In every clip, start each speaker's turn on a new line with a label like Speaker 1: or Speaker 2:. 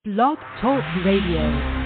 Speaker 1: Blog Talk Radio.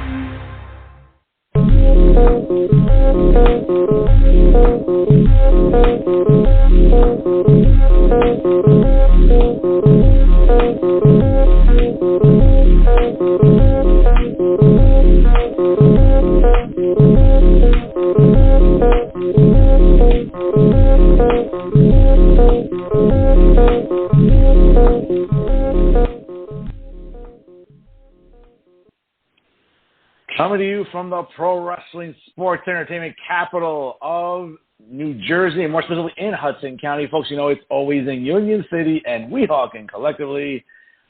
Speaker 2: Coming to you from the pro wrestling sports entertainment capital of New Jersey, and more specifically in Hudson County. Folks, you know it's always in Union City and Weehawken collectively.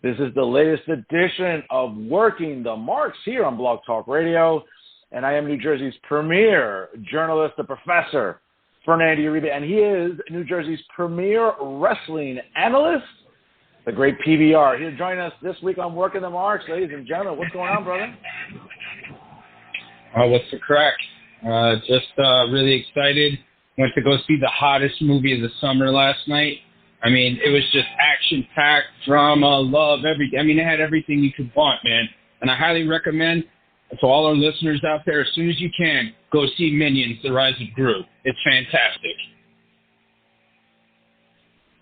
Speaker 2: This is the latest edition of Working the Marks here on Blog Talk Radio, and I am New Jersey's premier journalist, the professor, Fernando Uribe, and he is New Jersey's premier wrestling analyst, the great PBR. He'll join us this week on Working the Marks. Ladies and gentlemen, what's going on, brother?
Speaker 3: What's the crack? Just really excited. Went to go see the hottest movie of the summer last night. I mean, it was just action-packed, drama, love, everything. I mean, it had everything you could want, man. And I highly recommend to all our listeners out there, as soon as you can, go see Minions: The Rise of Gru. It's fantastic.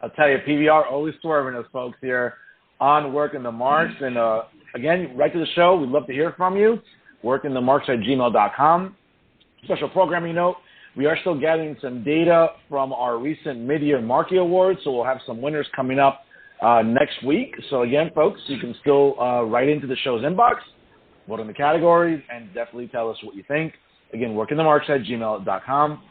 Speaker 2: I'll tell you, PBR always swerving us, folks, here on Working the Marks. And, again, right to the show, we'd love to hear from you. workingthemarks@gmail.com. Special programming note, we are still gathering some data from our recent mid-year Marquee Awards, so we'll have some winners coming up next week. So again, folks, you can still write into the show's inbox, vote in the categories, and definitely tell us what you think. Again, workingthemarks@gmail.com.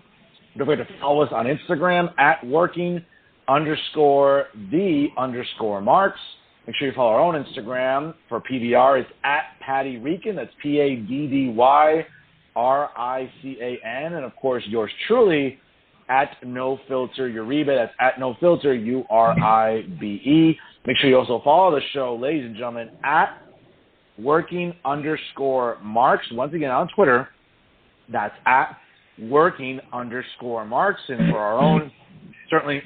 Speaker 2: Don't forget to follow us on Instagram at working_the_marks. Make sure you follow our own Instagram for PBR. It's at Patty Rican. That's PADDYRICAN. And, of course, yours truly at No Filter Uribe. That's at No Filter URIBE. Make sure you also follow the show, ladies and gentlemen, at working_marks. Once again, on Twitter, that's at working_marks. And for our own, certainly,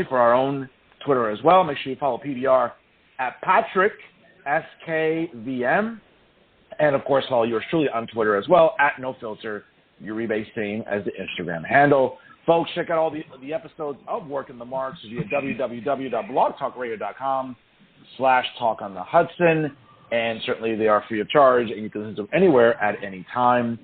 Speaker 2: for our own Twitter as well, make sure you follow PBR at Patrick, SKVM, and, of course, follow yours truly on Twitter as well, at No Filter Uribe, same as the Instagram handle. Folks, check out all the episodes of Working the Marks via www.blogtalkradio.com/talkonthehudson, and certainly they are free of charge, and you can listen to them anywhere at any time.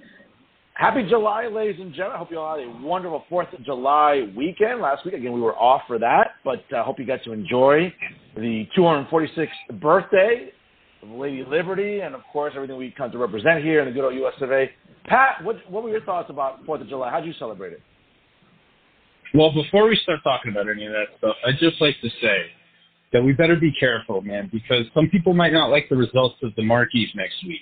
Speaker 2: Happy July, ladies and gentlemen. I hope you all had a wonderful 4th of July weekend. Last week, again, we were off for that, but I hope you got to enjoy the 246th birthday of Lady Liberty and, of course, everything we come to represent here in the good old U.S. of A. Pat, what were your thoughts about 4th of July? How did you celebrate it?
Speaker 3: Well, before we start talking about any of that stuff, I'd just like to say that we better be careful, man, because some people might not like the results of the Marquees next week,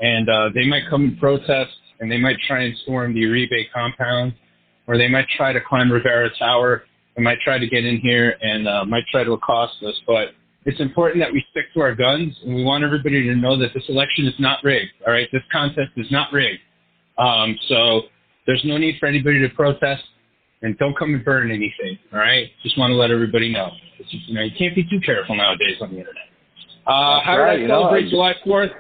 Speaker 3: and they might come and protest, and they might try and storm the Uribe compound, or they might try to climb Rivera Tower, they might try to get in here and might try to accost us. But it's important that we stick to our guns, and we want everybody to know that this election is not rigged, all right? This contest is not rigged. So there's no need for anybody to protest, and don't come and burn anything, all right? Just want to let everybody know. It's just, you can't be too careful nowadays on the Internet. How did I celebrate July 4th?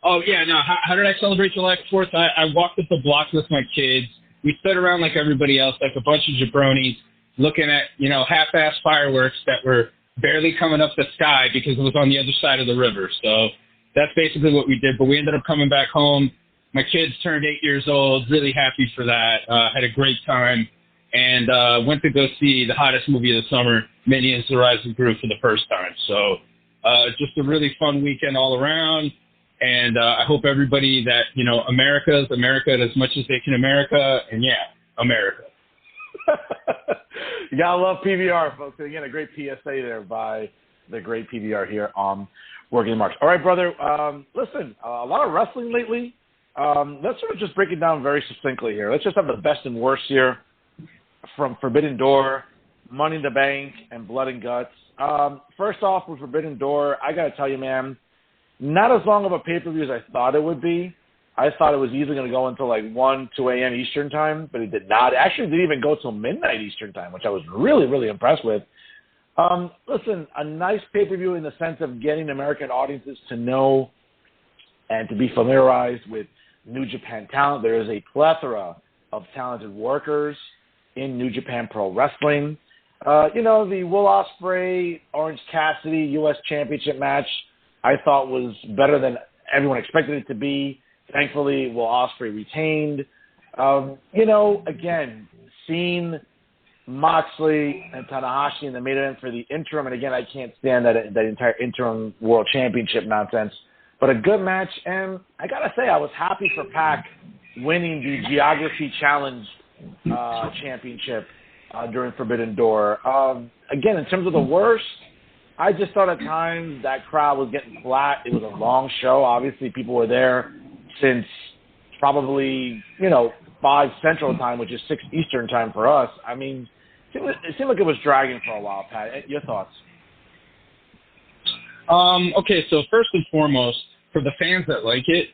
Speaker 3: Oh, yeah, no, how did I celebrate July 4th? I walked up the block with my kids. We stood around like everybody else, like a bunch of jabronis, looking at, half-ass fireworks that were barely coming up the sky because it was on the other side of the river. So that's basically what we did. But we ended up coming back home. My kids turned 8 years old, really happy for that. Had a great time, and went to go see the hottest movie of the summer, Minions: The Rise of Gru, for the first time. So just a really fun weekend all around. And I hope everybody that, America's America as much as they can America. And, yeah, America.
Speaker 2: You got to love PBR, folks. Again, a great PSA there by the great PBR here on Working the Marks. All right, brother. Listen, a lot of wrestling lately. Let's sort of just break it down very succinctly here. Let's just have the best and worst here from Forbidden Door, Money in the Bank, and Blood and Guts. First off, with Forbidden Door, I got to tell you, man, not as long of a pay-per-view as I thought it would be. I thought it was easily going to go until like 1, 2 a.m. Eastern time, but it did not. It actually didn't even go till midnight Eastern time, which I was really, really impressed with. Listen, a nice pay-per-view in the sense of getting American audiences to know and to be familiarized with New Japan talent. There is a plethora of talented workers in New Japan Pro Wrestling. The Will Ospreay, Orange Cassidy U.S. Championship match I thought was better than everyone expected it to be. Thankfully, Will Ospreay retained. Again, seeing Moxley and Tanahashi in the main event for the interim, and again, I can't stand that entire interim world championship nonsense, but a good match, and I gotta say, I was happy for Pac winning the Geography Challenge championship during Forbidden Door. Again, in terms of the worst, I just thought at times that crowd was getting flat. It was a long show. Obviously, people were there since probably, 5 Central Time, which is 6 Eastern Time for us. I mean, it seemed like it was dragging for a while, Pat. Your thoughts?
Speaker 3: Okay, so first and foremost, for the fans that like it,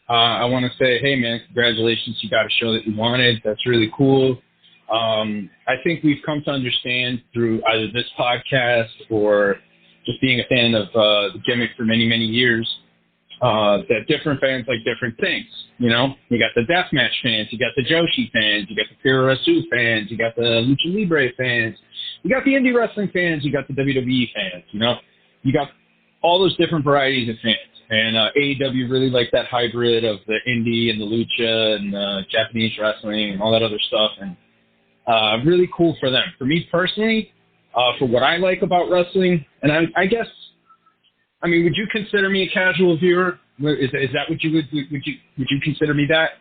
Speaker 3: I want to say, hey, man, congratulations. You got a show that you wanted. That's really cool. I think we've come to understand through either this podcast or just being a fan of the gimmick for many, many years, that different fans like different things. You got the deathmatch fans, you got the Joshi fans, you got the Puroresu fans, you got the Lucha Libre fans, you got the indie wrestling fans, you got the WWE fans. You got all those different varieties of fans. And AEW really liked that hybrid of the indie and the lucha and Japanese wrestling and all that other stuff. And really cool for them. For me personally, for what I like about wrestling, and I guess, would you consider me a casual viewer? Is that what you would you consider me that?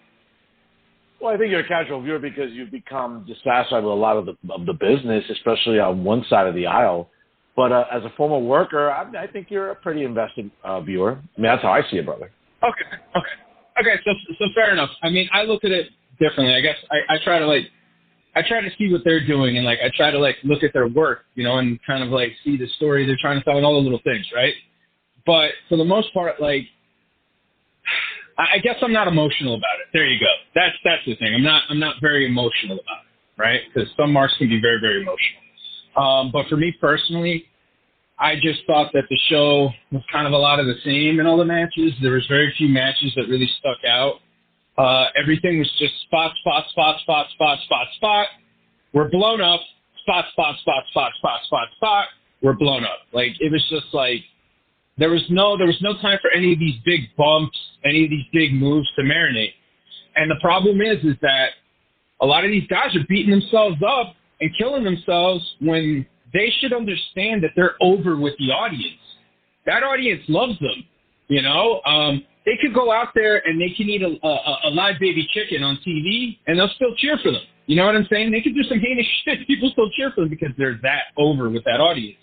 Speaker 2: Well, I think you're a casual viewer because you've become dissatisfied with a lot of the business, especially on one side of the aisle. But as a former worker, I think you're a pretty invested viewer. I mean, that's how I see it, brother. Okay. So fair enough. I look at it differently. I guess I try to see what they're doing, and I try to look at their work, and kind of see the story they're trying to tell and all the little things, right? But for the most part, I guess I'm not emotional about it. There you go. That's the thing. I'm not very emotional about it, right? Because some marks can be very, very emotional. But for me personally, I just thought that the show was kind of a lot of the same in all the matches. There was very few matches that really stuck out. Everything was just spot. We're blown up. Spot. We're blown up. It was just there was no time for any of these big bumps, any of these big moves to marinate. And the problem is that a lot of these guys are beating themselves up and killing themselves when they should understand that they're over with the audience. That audience loves them, They could go out there and they can eat a live baby chicken on TV and they'll still cheer for them. You know what I'm saying? They could do some heinous shit. People still cheer for them because they're that over with that audience.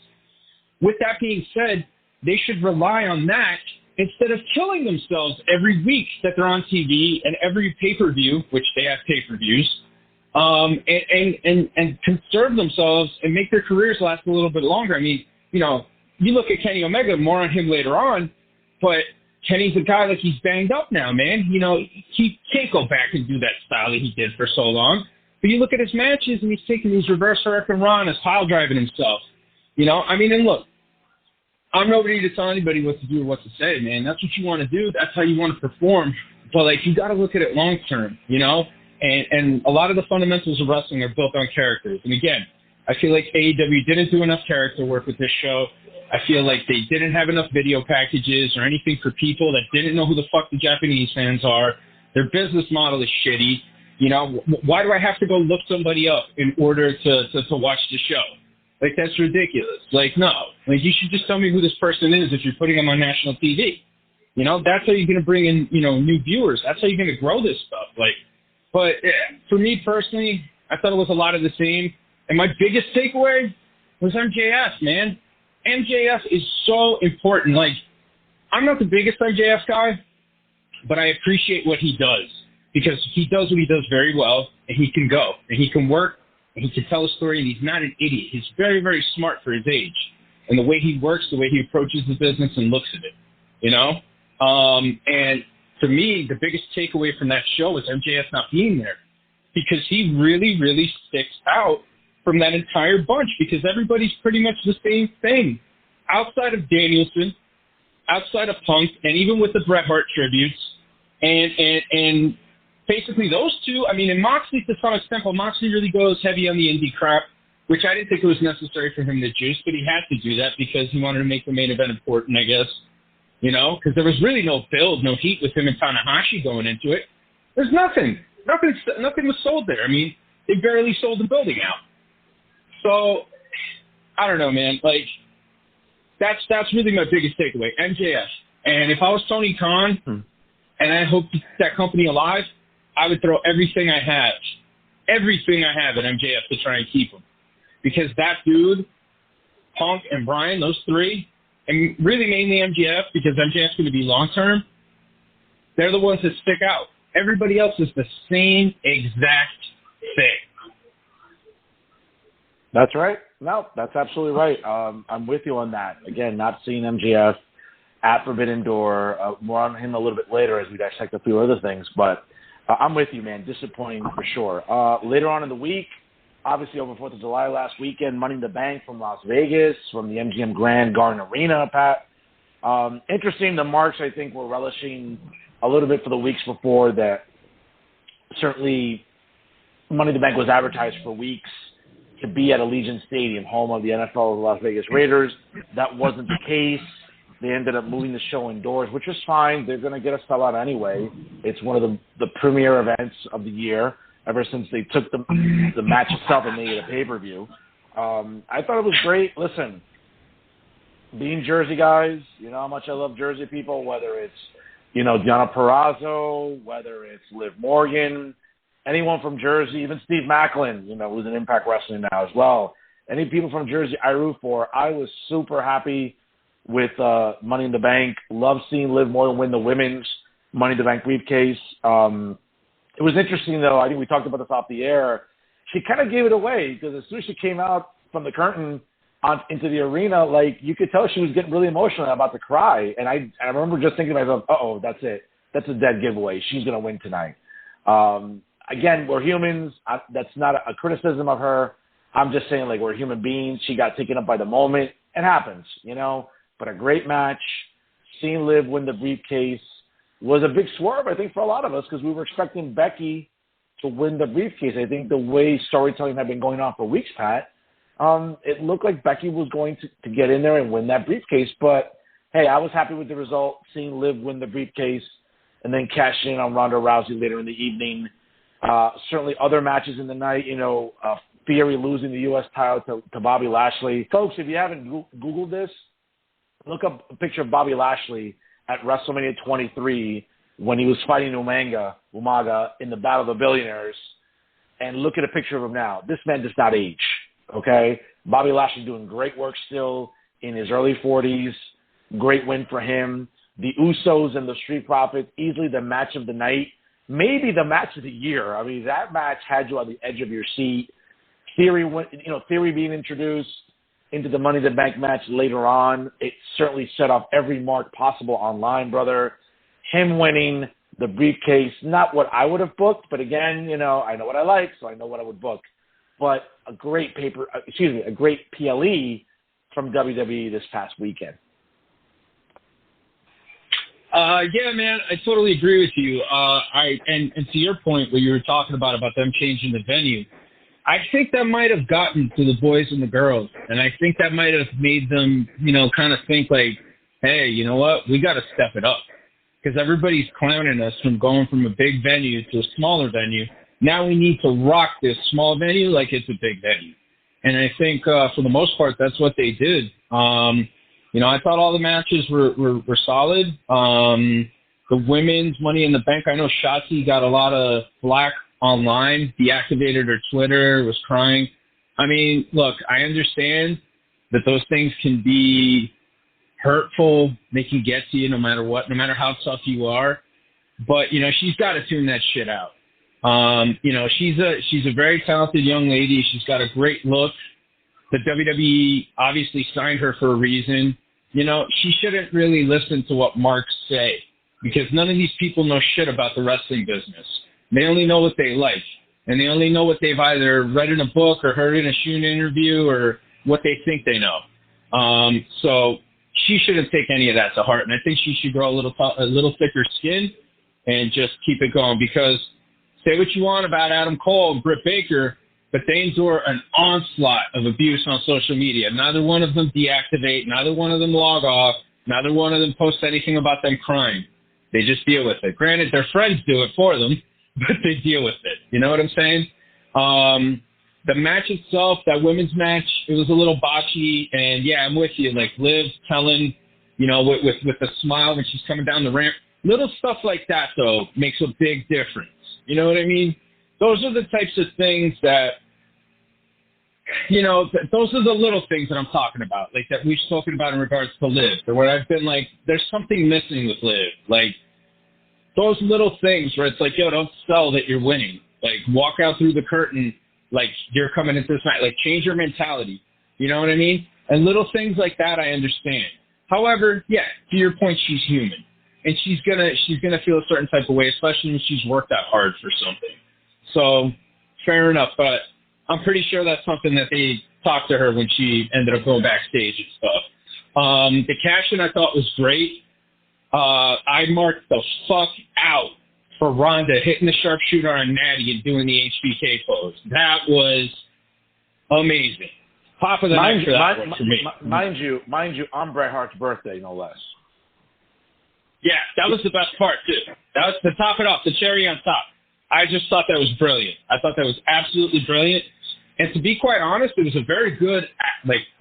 Speaker 2: With that being said, they should rely on that instead of killing themselves every week that they're on TV and every pay-per-view, which they have pay-per-views, and conserve themselves and make their careers last a little bit longer. You look at Kenny Omega, more on him later on, but Kenny's a guy he's banged up now, man. He can't go back and do that style that he did for so long. But you look at his matches and he's taking these reverse hurricane run as pile driving himself. And look, I'm nobody to tell anybody what to do or what to say, man. That's what you want to do. That's how you want to perform. But you got to look at it long term, And a lot of the fundamentals of wrestling are built on characters. And again, I feel like AEW didn't do enough character work with this show. I feel like they didn't have enough video packages or anything for people that didn't know who the fuck the Japanese fans are. Their business model is shitty. Why do I have to go look somebody up in order to watch the show? That's ridiculous. No. You should just tell me who this person is if you're putting them on national TV. That's how you're going to bring in, new viewers. That's how you're going to grow this stuff. But for me personally, I thought it was a lot of the same. And my biggest takeaway was MJF, man. MJF is so important. I'm not the biggest MJF guy, but I appreciate what he does because he does what he does very well, and he can go, and he can work, and he can tell a story, and he's not an idiot. He's very, very smart for his age. And the way he works, the way he approaches the business and looks at it, And for me, the biggest takeaway from that show was MJF not being there because he really, really sticks out
Speaker 3: from that entire bunch because everybody's pretty much the same thing. Outside of Danielson, outside of Punk, and even with the Bret Hart tributes, and basically those two, I mean, and Moxley to some extent, but Moxley really goes heavy on the indie crap, which I didn't think it was necessary for him to juice, but he had to do that because he wanted to make the main event important, I guess. You know, because there was really no build, no heat with him and Tanahashi going into it. There's nothing. Nothing was sold there. I mean, they barely sold the building out. So, I don't know, man. Like, that's really my biggest takeaway. MJF. And if I was Tony Khan and I hope to keep that company alive, I would throw everything I have at MJF to try and keep him. Because that dude, Punk and Bryan, those three, and really mainly MJF, because MJF's going to be long-term, they're the ones that stick out. Everybody else is the same exact thing.
Speaker 2: That's right. No, that's absolutely right. I'm with you on that. Again, not seeing MJF at Forbidden Door. More on him a little bit later as we dissect a few other things. But I'm with you, man. Disappointing for sure. Later on in the week, obviously over 4th of July last weekend, Money in the Bank from Las Vegas, from the MGM Grand Garden Arena, Pat. Interesting, the marks, I think, were relishing a little bit for the weeks before that. Certainly, Money in the Bank was advertised for weeks to be at Allegiant Stadium, home of the NFL Las Vegas Raiders. That wasn't the case. They ended up moving the show indoors, which is fine. They're going to get a sellout anyway. It's one of the premier events of the year, ever since they took the match itself and made it a pay-per-view. I thought it was great. Listen, being Jersey guys, you know how much I love Jersey people, whether it's, you know, Deonna Purrazzo, whether it's Liv Morgan, anyone from Jersey, even Steve Macklin, you know, who's in Impact Wrestling now as well. Any people from Jersey I root for. I was super happy with Money in the Bank. Love seeing Liv Morgan win the women's Money in the Bank briefcase. It was interesting, though. I think we talked about this off the air. She kind of gave it away because as soon as she came out from the curtain into the arena, like, you could tell she was getting really emotional, about to cry. And I remember just thinking to myself, uh-oh, that's it. That's a dead giveaway. She's going to win tonight. Again, we're humans. That's not a criticism of her. I'm just saying, like, we're human beings. She got taken up by the moment. It happens, you know. But a great match. Seeing Liv win the briefcase was a big swerve, I think, for a lot of us, because we were expecting Becky to win the briefcase. I think the way storytelling had been going on for weeks, Pat, it looked like Becky was going to get in there and win that briefcase. But, hey, I was happy with the result, seeing Liv win the briefcase and then cash in on Ronda Rousey later in the evening. Certainly other matches in the night, you know, Theory losing the U.S. title to Bobby Lashley. Folks, if you haven't Googled this, look up a picture of Bobby Lashley at WrestleMania 23 when he was fighting Umaga in the Battle of the Billionaires, and look at a picture of him now. This man does not age, okay? Bobby Lashley doing great work still in his early 40s. Great win for him. The Usos and the Street Profits, easily the match of the night, maybe the match of the year. I mean, that match had you on the edge of your seat. Theory being introduced into the Money in the Bank match later on, it certainly set off every mark possible online, brother. Him winning the briefcase, not what I would have booked, but again, you know, I know what I like, so I know what I would book. But a great PLE from WWE this past weekend.
Speaker 3: Yeah, man, I totally agree with you. And to your point, where you were talking about them changing the venue, I think that might have gotten to the boys and the girls, and I think that might have made them, you know, kind of think like, hey, you know what, we got to step it up, because everybody's clowning us from going from a big venue to a smaller venue. Now we need to rock this small venue like it's a big venue, and I think for the most part that's what they did. You know, I thought all the matches were solid. The women's Money in the Bank, I know Shotzi got a lot of flack online, deactivated her Twitter, was crying. I mean, look, I understand that those things can be hurtful. They can get to you no matter what, no matter how tough you are. But, you know, she's got to tune that shit out. You know, she's a very talented young lady. She's got a great look. The WWE obviously signed her for a reason. You know, she shouldn't really listen to what marks say, because none of these people know shit about the wrestling business. They only know what they like. and they only know what they've either read in a book or heard in a Shun interview or what they think they know. So she shouldn't take any of that to heart, and I think she should grow a little thicker skin and just keep it going, because say what you want about Adam Cole and Britt Baker, but they endure an onslaught of abuse on social media. Neither one of them deactivate, neither one of them log off, neither one of them posts anything about them crying. They just deal with it. Granted, their friends do it for them, but they deal with it. You know what I'm saying? The match itself, that women's match, it was a little botchy, and yeah, I'm with you. Like Liv telling, you know, with a smile when she's coming down the ramp. Little stuff like that, though, makes a big difference. You know what I mean? Those are the types of things that, you know, those are the little things that I'm talking about, like that we've spoken about in regards to Liv, or where I've been like, there's something missing with Liv. Like, those little things where it's like, yo, don't sell that you're winning. Like, walk out through the curtain like you're coming into this match. Like, change your mentality. You know what I mean? And little things like that I understand. However, yeah, to your point, she's human. And she's gonna feel a certain type of way, especially when she's worked that hard for something. So, fair enough. But I'm pretty sure that's something that they talked to her when she ended up going backstage and stuff. The cash-in I thought was great. I marked the fuck out for Ronda hitting the sharpshooter on Natty and doing the HBK pose. That was amazing. Top of the night for that one for me.
Speaker 2: Mind you, on Bret Hart's birthday, no less.
Speaker 3: Yeah, that was the best part, too. That was to top it off, the cherry on top. I just thought that was brilliant. I thought that was absolutely brilliant. And to be quite honest, it was a very good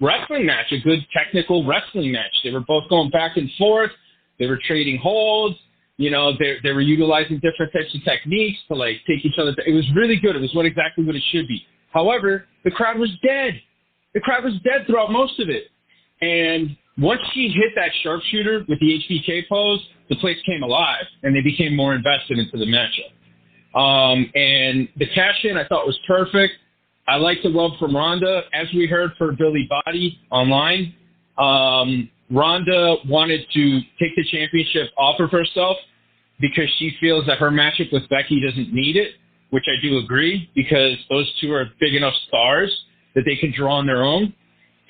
Speaker 3: wrestling match, a good technical wrestling match. They were both going back and forth. They were trading holds. You know, they were utilizing different types of techniques to, like, take each other. It was really good. It was exactly what it should be. However, the crowd was dead. The crowd was dead throughout most of it. And once she hit that sharpshooter with the HBK pose, the place came alive, and they became more invested into the matchup. And the cash-in I thought was perfect. I liked the rub from Ronda. As we heard for Billy Body online, Ronda wanted to take the championship off of herself because she feels that her matchup with Becky doesn't need it, which I do agree, because those two are big enough stars that they can draw on their own.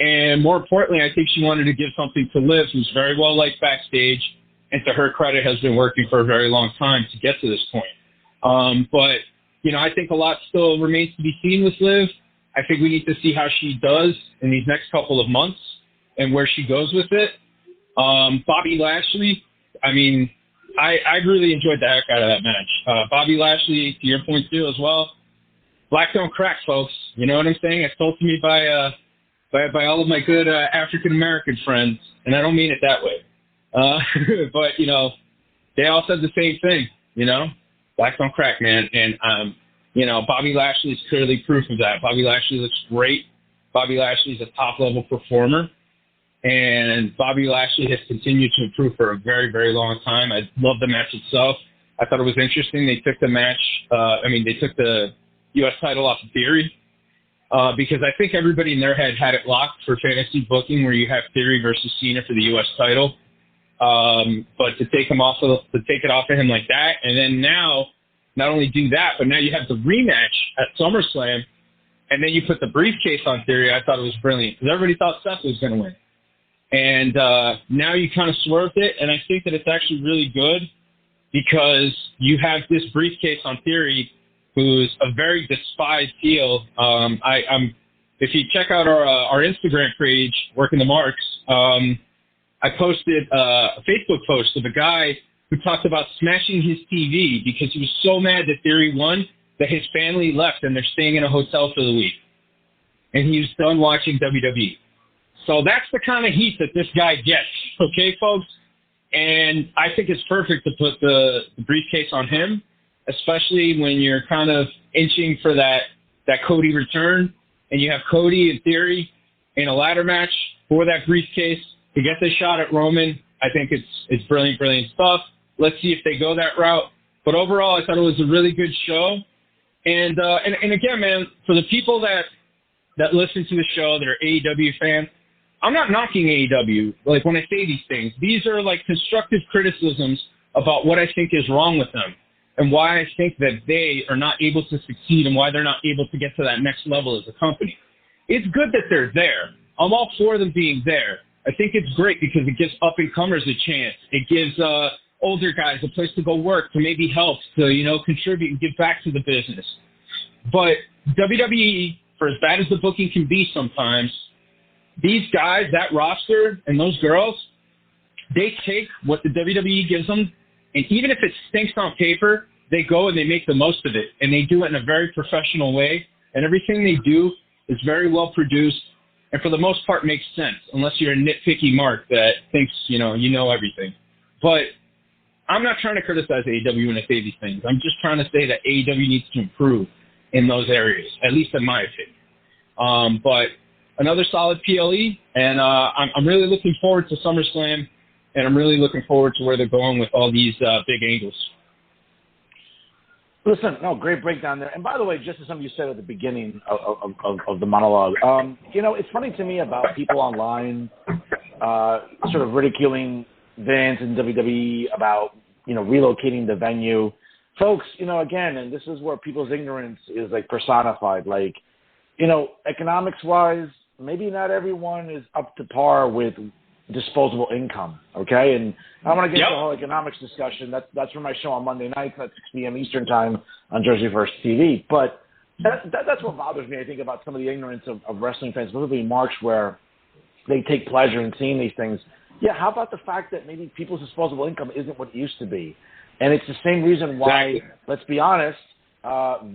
Speaker 3: And more importantly, I think she wanted to give something to Liv, who's very well liked backstage, and to her credit has been working for a very long time to get to this point. But, you know, I think a lot still remains to be seen with Liv. I think we need to see how she does in these next couple of months and where she goes with it. Bobby Lashley, I mean, I really enjoyed the heck out of that match. Bobby Lashley, to your point too, as well. Black don't crack, folks. You know what I'm saying? It's told to me by all of my good African-American friends, and I don't mean it that way. But, you know, they all said the same thing, you know? Black don't crack, man. And, you know, Bobby Lashley is clearly proof of that. Bobby Lashley looks great. Bobby Lashley is a top-level performer. And Bobby Lashley has continued to improve for a very, very long time. I love the match itself. I thought it was interesting. They took the match, they took the U.S. title off of Theory. Because I think everybody in their head had it locked for fantasy booking, where you have Theory versus Cena for the U.S. title. But to take it off of him like that, and then now, not only do that, but now you have the rematch at SummerSlam, and then you put the briefcase on Theory. I thought it was brilliant, because everybody thought Seth was going to win. And now you kind of swerved it, and I think that it's actually really good, because you have this briefcase on Theory, who's a very despised heel. If you check out our Instagram page, Working the Marks, I posted a Facebook post of a guy who talked about smashing his TV because he was so mad that Theory won that his family left and they're staying in a hotel for the week. And he was done watching WWE. So that's the kind of heat that this guy gets, okay, folks? And I think it's perfect to put the briefcase on him, especially when you're kind of inching for that Cody return, and you have Cody and Theory in a ladder match for that briefcase to get the shot at Roman. I think it's brilliant, brilliant stuff. Let's see if they go that route. But overall, I thought it was a really good show. And again, man, for the people that listen to the show that are AEW fans, I'm not knocking AEW. Like, when I say these things, these are like constructive criticisms about what I think is wrong with them. and why I think that they are not able to succeed and why they're not able to get to that next level as a company. It's good that they're there. I'm all for them being there. I think it's great because it gives up-and-comers a chance. It gives older guys a place to go work, to maybe help, to, contribute and give back to the business. But WWE, for as bad as the booking can be sometimes, these guys, that roster and those girls, they take what the WWE gives them, and even if it stinks on paper, they go and they make the most of it, and they do it in a very professional way, and everything they do is very well produced, and for the most part makes sense, unless you're a nitpicky mark that thinks, you know everything. But I'm not trying to criticize AEW when I say these things. I'm just trying to say that AEW needs to improve in those areas, at least in my opinion. But another solid PLE, and I'm really looking forward to SummerSlam, and I'm really looking forward to where they're going with all these big angles.
Speaker 2: Listen, no, great breakdown there. And by the way, just as something you said at the beginning of the monologue, it's funny to me about people online sort of ridiculing Vince and WWE about, relocating the venue. Folks, again, and this is where people's ignorance is like personified. Like, economics-wise, maybe not everyone is up to par with disposable income, okay? And I don't want to get into the whole economics discussion. That's for my show on Monday nights at 6 p.m. Eastern time on Jersey First TV. But that's what bothers me, I think, about some of the ignorance of wrestling fans, specifically Marks, where they take pleasure in seeing these things. Yeah, how about the fact that maybe people's disposable income isn't what it used to be? And it's the same reason why, let's be honest,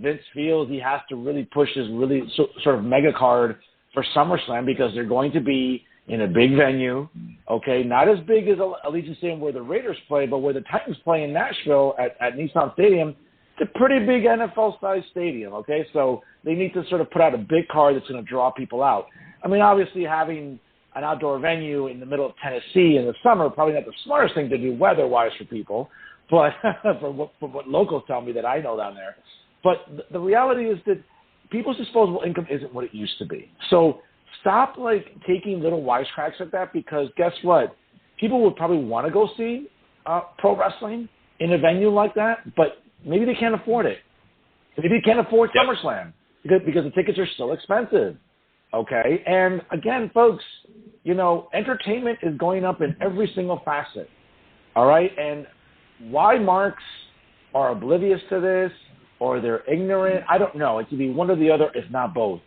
Speaker 2: Vince feels he has to really push his really sort of mega card for SummerSlam, because they're going to be in a big venue, okay, not as big as Allegiant Stadium where the Raiders play, but where the Titans play in Nashville at Nissan Stadium. It's a pretty big NFL-sized stadium, okay? So they need to sort of put out a big card that's going to draw people out. I mean, obviously having an outdoor venue in the middle of Tennessee in the summer, probably not the smartest thing to do weather-wise for people, but from what locals tell me that I know down there. But the reality is that people's disposable income isn't what it used to be. So stop, taking little wisecracks at that, because guess what? People would probably want to go see pro wrestling in a venue like that, but maybe they can't afford it. Maybe they can't afford SummerSlam because the tickets are still expensive, okay? And, again, folks, entertainment is going up in every single facet, all right? And why marks are oblivious to this or they're ignorant, I don't know. It could be one or the other, if not both.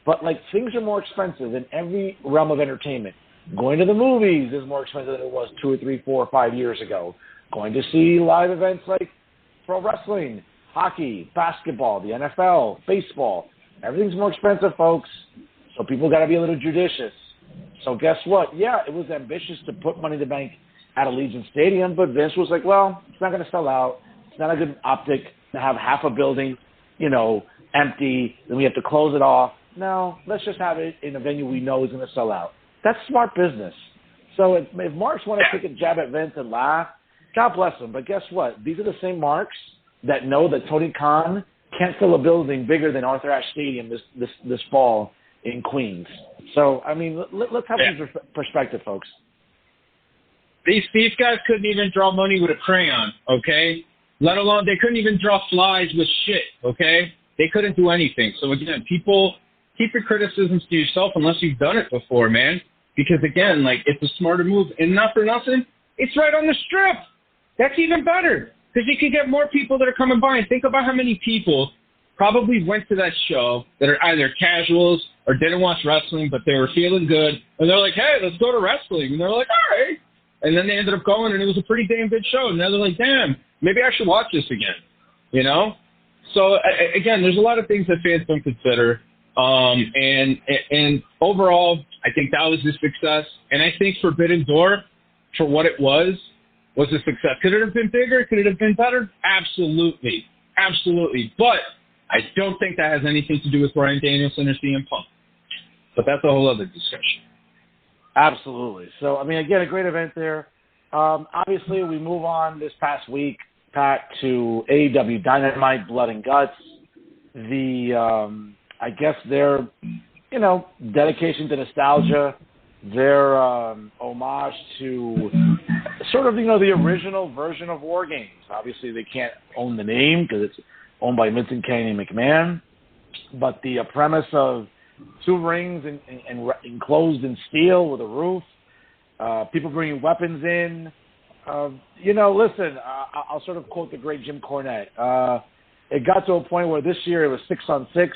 Speaker 2: But, things are more expensive in every realm of entertainment. Going to the movies is more expensive than it was 2 or 3, 4 or 5 years ago. Going to see live events like pro wrestling, hockey, basketball, the NFL, baseball. Everything's more expensive, folks. So people got to be a little judicious. So guess what? Yeah, it was ambitious to put Money in the Bank at Allegiant Stadium, but Vince was like, well, it's not going to sell out. It's not a good optic to have half a building, empty. Then we have to close it off. No, let's just have it in a venue we know is going to sell out. That's smart business. So if Marks want to take a jab at Vince and laugh, God bless them. But guess what? These are the same Marks that know that Tony Khan can't fill a building bigger than Arthur Ashe Stadium this fall in Queens. So, I mean, let's have some perspective, folks.
Speaker 3: These guys couldn't even draw money with a crayon, okay? Let alone, they couldn't even draw flies with shit, okay? They couldn't do anything. So, again, people, keep your criticisms to yourself unless you've done it before, man. Because, again, it's a smarter move. And not for nothing, it's right on the Strip. That's even better. Because you can get more people that are coming by. And think about how many people probably went to that show that are either casuals or didn't watch wrestling, but they were feeling good. And they're like, hey, let's go to wrestling. And they're like, all right. And then they ended up going, and it was a pretty damn good show. And now they're like, damn, maybe I should watch this again, So, again, there's a lot of things that fans don't consider. And overall, I think that was a success. And I think Forbidden Door, for what it was a success. Could it have been bigger? Could it have been better? Absolutely. Absolutely. But I don't think that has anything to do with Bryan Danielson or CM Punk. But that's a whole other discussion.
Speaker 2: Absolutely. So, I mean, again, a great event there. Obviously, we move on this past week, Pat, to AEW Dynamite, Blood and Guts. I guess their, dedication to nostalgia, their homage to sort of, the original version of War Games. Obviously, they can't own the name because it's owned by Vincent Kennedy McMahon. But the premise of 2 rings and enclosed in steel with a roof, people bringing weapons in. Listen, I'll sort of quote the great Jim Cornette. It got to a point where this year it was 6-on-6.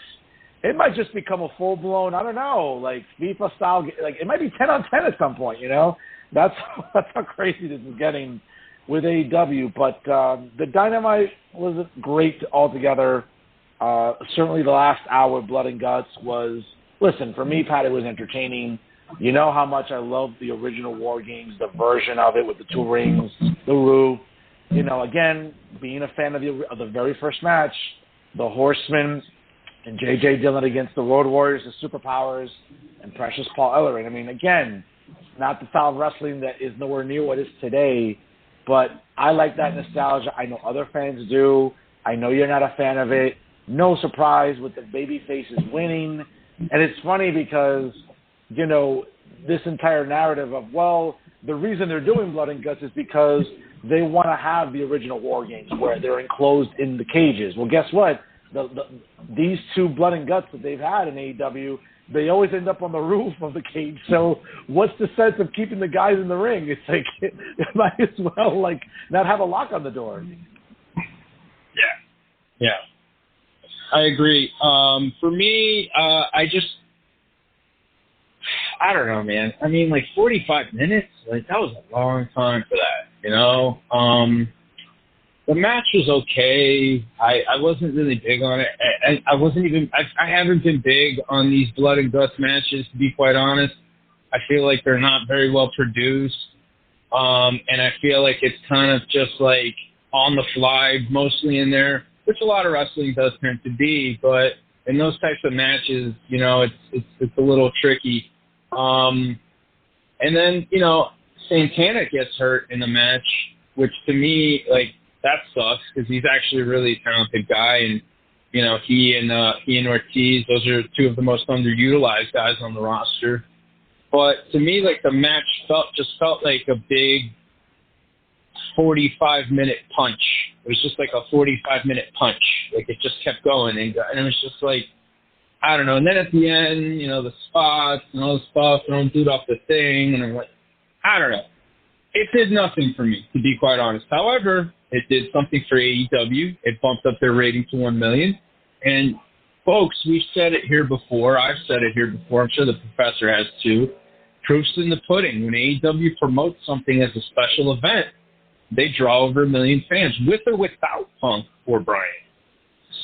Speaker 2: It might just become a full-blown, I don't know, like FIFA style. Like it might be 10-on-10 at some point. That's how crazy this is getting with AEW. But the Dynamite was great altogether. Certainly the last hour, Blood and Guts, was, listen, for me, Pat, it was entertaining. You know how much I love the original War Games, the version of it with the 2 rings, the roof. Again, being a fan of the very first match, the Horsemen and J.J. Dillon against the Road Warriors, the Superpowers, and Precious Paul Ellering. I mean, again, not the style of wrestling that is nowhere near what is today, but I like that nostalgia. I know other fans do. I know you're not a fan of it. No surprise with the baby faces winning. And it's funny because, this entire narrative of, well, the reason they're doing Blood and Guts is because they want to have the original War Games where they're enclosed in the cages. Well, guess what? These 2 Blood and Guts that they've had in AEW, they always end up on the roof of the cage. So what's the sense of keeping the guys in the ring? It's like, it might as well, not have a lock on the door.
Speaker 3: Yeah. I agree. For me, I don't know, man. I mean, 45 minutes, that was a long time for that, The match was okay. I wasn't really big on it. I haven't been big on these Blood and Guts matches, to be quite honest. I feel like they're not very well produced. And I feel like it's kind of just on the fly, mostly in there, which a lot of wrestling does tend to be. But in those types of matches, it's a little tricky. And then, Santana gets hurt in the match, which to me, that sucks because he's actually a really talented guy. And, he and Ortiz, those are 2 of the most underutilized guys on the roster. But to me, the match felt like a big 45-minute punch. It was just like a 45-minute punch. It just kept going. And it was just I don't know. And then at the end, the spots and all the stuff, throwing dude off the thing. And I'm I don't know. It did nothing for me, to be quite honest. However, it did something for AEW. It bumped up their rating to 1 million. And, folks, we've said it here before. I've said it here before. I'm sure the professor has too. Proof's in the pudding. When AEW promotes something as a special event, they draw over 1 million fans, with or without Punk or Bryan.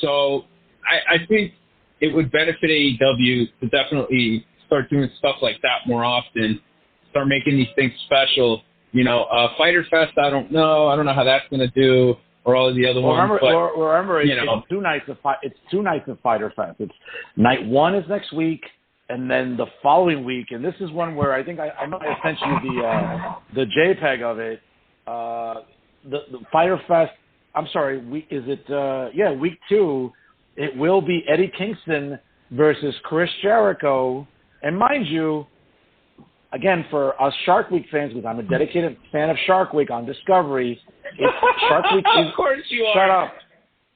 Speaker 3: So I think it would benefit AEW to definitely start doing stuff like that more often, start making these things special. Fighter Fest, I don't know. I don't know how that's going to do, or all of the other ones.
Speaker 2: Remember, it's 2 nights of it's 2 nights of Fighter Fest. It's night 1 is next week, and then the following week, and this is one where I think I might have sent you the JPEG of it. The Fighter Fest. I'm sorry. Week 2. It will be Eddie Kingston versus Chris Jericho, and mind you, again, for us Shark Week fans, because I'm a dedicated fan of Shark Week on Discovery, Shark Week is...
Speaker 3: Of course you are.
Speaker 2: Shut up.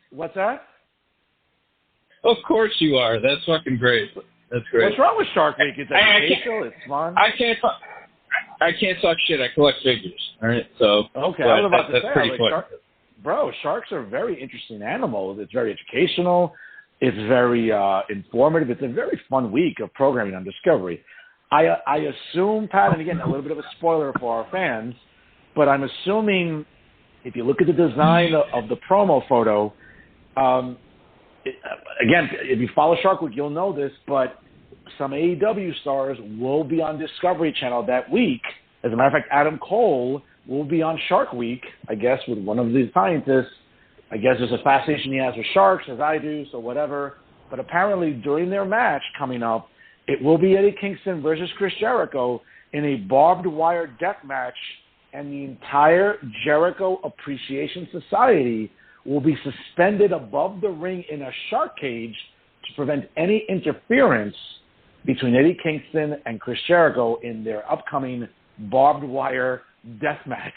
Speaker 2: What's that?
Speaker 3: Of course you are. That's fucking great. That's great.
Speaker 2: What's wrong with Shark Week? It's educational. It's fun.
Speaker 3: I can't talk shit. I collect figures. All right, so...
Speaker 2: Okay, I was about to say,
Speaker 3: pretty cool.
Speaker 2: Sharks are very interesting animals. It's very educational. It's very informative. It's a very fun week of programming on Discovery. I assume, Pat, and again, a little bit of a spoiler for our fans, but I'm assuming if you look at the design of the promo photo, again, if you follow Shark Week, you'll know this, but some AEW stars will be on Discovery Channel that week. As a matter of fact, Adam Cole will be on Shark Week, I guess, with one of the scientists. I guess there's a fascination he has with sharks, as I do, so whatever. But apparently during their match coming up, it will be Eddie Kingston versus Chris Jericho in a barbed wire death match, and the entire Jericho Appreciation Society will be suspended above the ring in a shark cage to prevent any interference between Eddie Kingston and Chris Jericho in their upcoming barbed wire death match.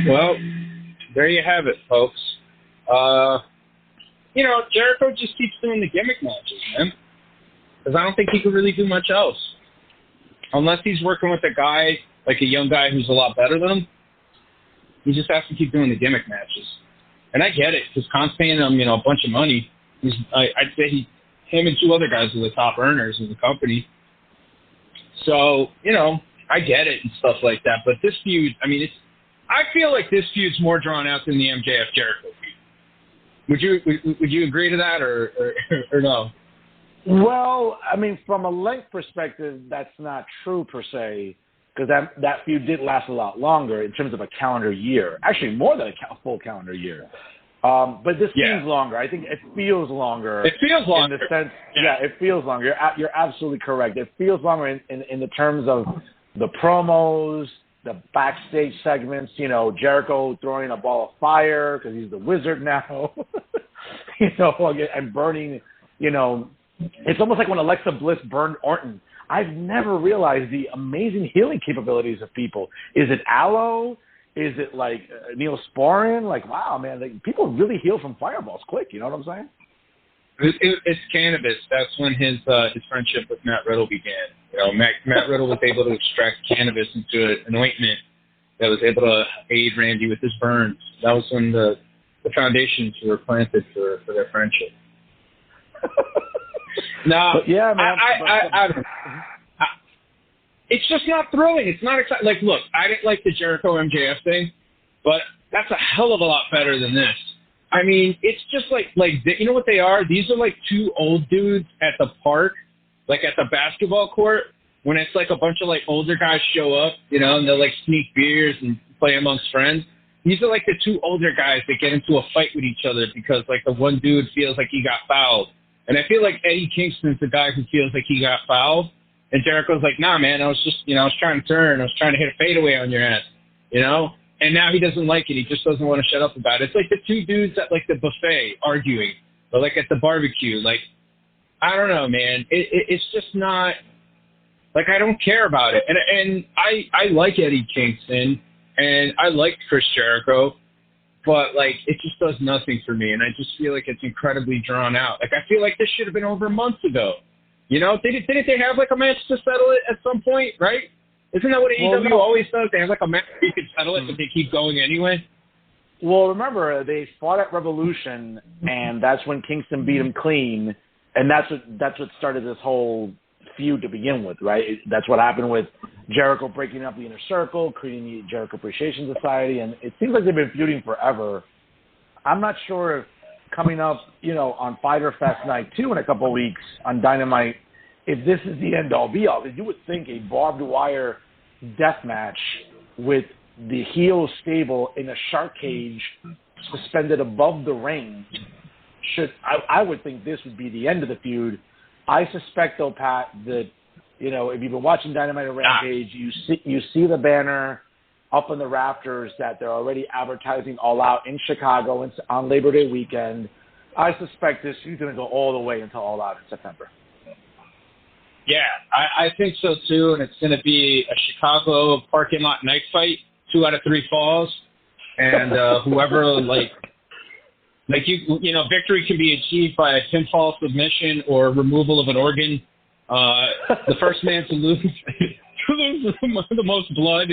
Speaker 3: Well, there you have it, folks. Jericho just keeps doing the gimmick matches, man. Because I don't think he could really do much else. Unless he's working with a guy, like a young guy who's a lot better than him, he just has to keep doing the gimmick matches. And I get it, because Khan's paying him, a bunch of money. I'd say him and two other guys are the top earners in the company. So, I get it and stuff like that. But this feud, I feel like this feud's more drawn out than the MJF Jericho feud. Would you agree to that or no?
Speaker 2: Well, from a length perspective, that's not true per se, because that feud did last a lot longer in terms of a calendar year. Actually, more than a full calendar year. But this feels longer. I think it feels longer.
Speaker 3: It feels longer.
Speaker 2: In the sense, it feels longer. You're absolutely correct. It feels longer in the terms of the promos, the backstage segments, Jericho throwing a ball of fire because he's the wizard now, and burning, it's almost like when Alexa Bliss burned Orton. I've never realized the amazing healing capabilities of people. Is it aloe? Is it like Neosporin? Like, wow, man, people really heal from fireballs quick. You know what I'm saying?
Speaker 3: It's cannabis. That's when his friendship with Matt Riddle began. Matt Riddle was able to extract cannabis into an ointment that was able to aid Randy with his burns. That was when the foundations were planted for their friendship. No,
Speaker 2: yeah, man.
Speaker 3: I don't know. It's just not thrilling. It's not exciting. Like, look, I didn't like the Jericho MJF thing, but that's a hell of a lot better than this. It's just like you know what they are? These are like two old dudes at the park, like at the basketball court, when it's like a bunch of like older guys show up, and they'll like sneak beers and play amongst friends. These are like the two older guys that get into a fight with each other because like the one dude feels like he got fouled. And I feel like Eddie Kingston's the guy who feels like he got fouled. And Jericho's like, nah, man, I was just, I was trying to turn. I was trying to hit a fadeaway on your ass, And now he doesn't like it. He just doesn't want to shut up about it. It's like the two dudes at like the buffet arguing, or like at the barbecue. Like, I don't know, man. It's just not, like, I don't care about it. And I like Eddie Kingston, and I like Chris Jericho, but, like, it just does nothing for me. And I just feel like it's incredibly drawn out. Like, I feel like this should have been over months ago. Didn't they have, like, a match to settle it at some point, right? Isn't that what AEW always does? They have, like, a match where you can settle it, but they keep going anyway?
Speaker 2: Well, remember, they fought at Revolution, and that's when Kingston beat him clean, and that's what started this whole feud to begin with, right? That's what happened with Jericho breaking up the Inner Circle, creating the Jericho Appreciation Society, and it seems like they've been feuding forever. I'm not sure if coming up, on Fyter Fest Night 2 in a couple of weeks on Dynamite, if this is the end-all be-all. You would think a barbed wire death match with the heel stable in a shark cage suspended above the ring I would think this would be the end of the feud. I suspect, though, Pat, that, if you've been watching Dynamite or Rampage, you see the banner up in the rafters that they're already advertising All Out in Chicago on Labor Day weekend. I suspect this is going to go all the way until All Out in September.
Speaker 3: Yeah, I think so, too, and it's going to be a Chicago parking lot night fight, 2 out of 3 falls, and whoever, victory can be achieved by a pinfall submission or removal of an organ. The first man to lose the most blood,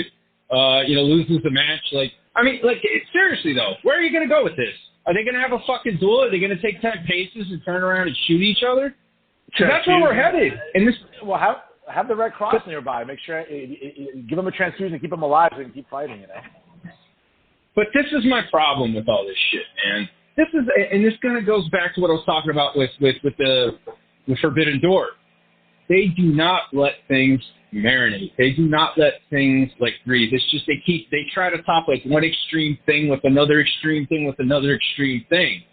Speaker 3: loses the match. Seriously, though, where are you going to go with this? Are they going to have a fucking duel? Are they going to take 10 paces and turn around and shoot each other? That's where we're headed. And this,
Speaker 2: well, have the Red Cross nearby. Make sure, give them a transfusion, keep them alive so they can keep fighting,
Speaker 3: But this is my problem with all this shit, man. This kind of goes back to what I was talking about with Forbidden Door. They do not let things marinate. They do not let things breathe. It's just they try to top one extreme thing with another extreme thing with another extreme thing.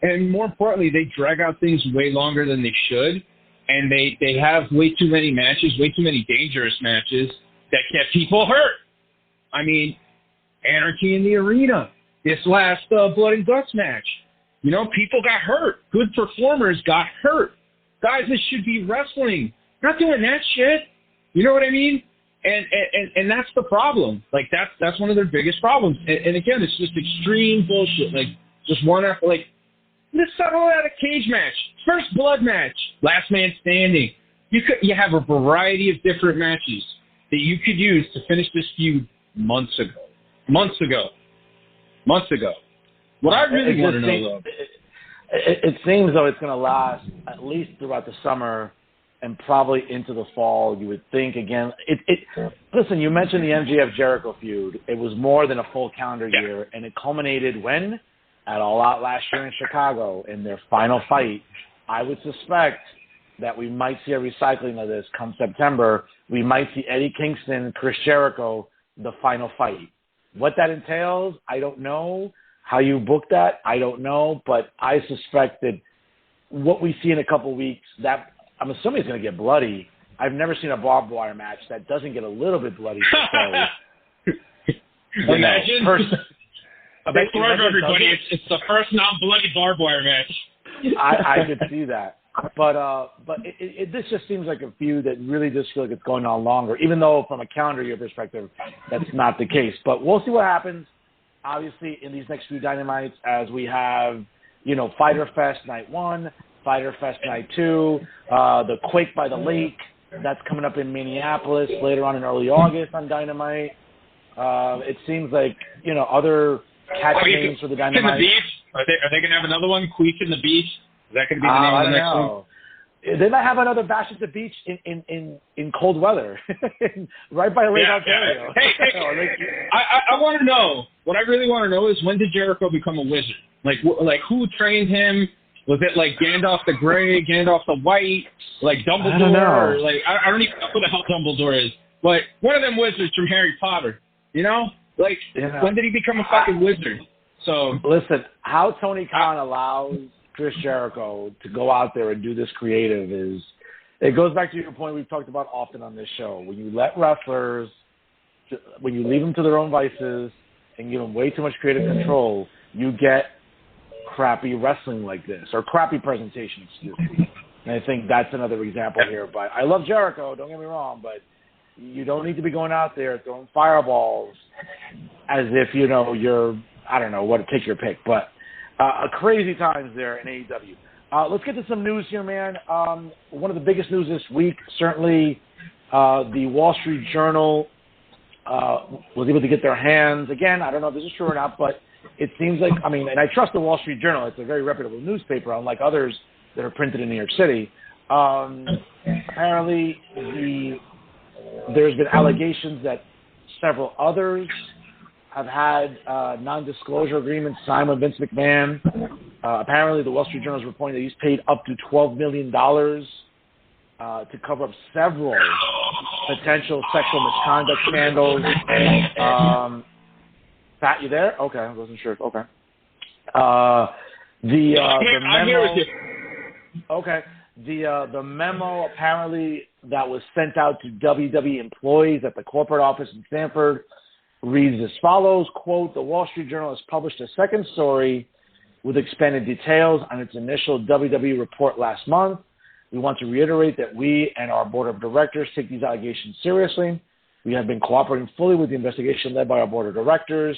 Speaker 3: And more importantly, they drag out things way longer than they should, and they have way too many matches, way too many dangerous matches that get people hurt. Anarchy in the Arena. This last Blood and Guts match. People got hurt. Good performers got hurt. Guys that should be wrestling. Not doing that shit. You know what I mean? And that's the problem. Like, that's one of their biggest problems. And again, it's just extreme bullshit. Like, just one after, like, let's settle at a cage match. First blood match. Last man standing. You have a variety of different matches that you could use to finish this feud months ago. What I really want to know, though.
Speaker 2: It seems, though, it's going to last at least throughout the summer and probably into the fall. You would think, again. Listen, you mentioned the MJF Jericho feud. It was more than a full calendar year, and it culminated when? At All Out last year in Chicago in their final fight. I would suspect that we might see a recycling of this come September. We might see Eddie Kingston, Chris Jericho, the final fight. What that entails, I don't know. How you book that, I don't know. But I suspect that what we see in a couple weeks, that I'm assuming it's going to get bloody. I've never seen a barbed wire match that doesn't get a little bit bloody.
Speaker 3: Imagine. Thanks for everybody. It's the first non-bloody barbed wire match.
Speaker 2: I could see that. But this just seems like a feud that really just feels like it's going on longer, even though from a calendar year perspective, that's not the case. But we'll see what happens, obviously, in these next few Dynamites as we have, Fyter Fest Night 1, Fyter Fest Night 2, the Quake by the Lake, that's coming up in Minneapolis later on in early August on Dynamite. It seems like, other catch names for the Dynamite.
Speaker 3: In the beach? Are they going to have another one, Queek in the Beach? Is that going to be the name of the next one?
Speaker 2: They might have another Bash at the Beach in cold weather, right by Lake Ontario.
Speaker 3: Hey, I want to know. What I really want to know is, when did Jericho become a wizard? Like who trained him? Was it like Gandalf the Grey, Gandalf the White, like Dumbledore?
Speaker 2: I don't know.
Speaker 3: I don't even know who the hell Dumbledore is. But one of them wizards from Harry Potter. When did he become a fucking wizard? So
Speaker 2: listen, how Tony Khan allows Chris Jericho to go out there and do this creative it goes back to your point we've talked about often on this show. When you let wrestlers, when you leave them to their own vices and give them way too much creative control, you get crappy wrestling like this, or crappy presentation, excuse me. And I think that's another example here. But I love Jericho, don't get me wrong, but you don't need to be going out there throwing fireballs as if, you're, I don't know, take your pick. But crazy times there in AEW. Let's get to some news here, man. One of the biggest news this week, certainly the Wall Street Journal was able to get their hands. Again, I don't know if this is true or not, but it seems like, and I trust the Wall Street Journal. It's a very reputable newspaper, unlike others that are printed in New York City. Apparently, there's been allegations that several others have had non-disclosure agreements signed with Vince McMahon. Apparently, the Wall Street Journal is reporting that he's paid up to $12 million to cover up several potential sexual misconduct scandals. Pat, you there? Okay, I wasn't sure. Okay. The memo.
Speaker 3: I'm here with you.
Speaker 2: Okay. The memo apparently that was sent out to WWE employees at the corporate office in Stamford reads as follows, quote, "The Wall Street Journal has published a second story with expanded details on its initial WWE report last month. We want to reiterate that we and our board of directors take these allegations seriously. We have been cooperating fully with the investigation led by our board of directors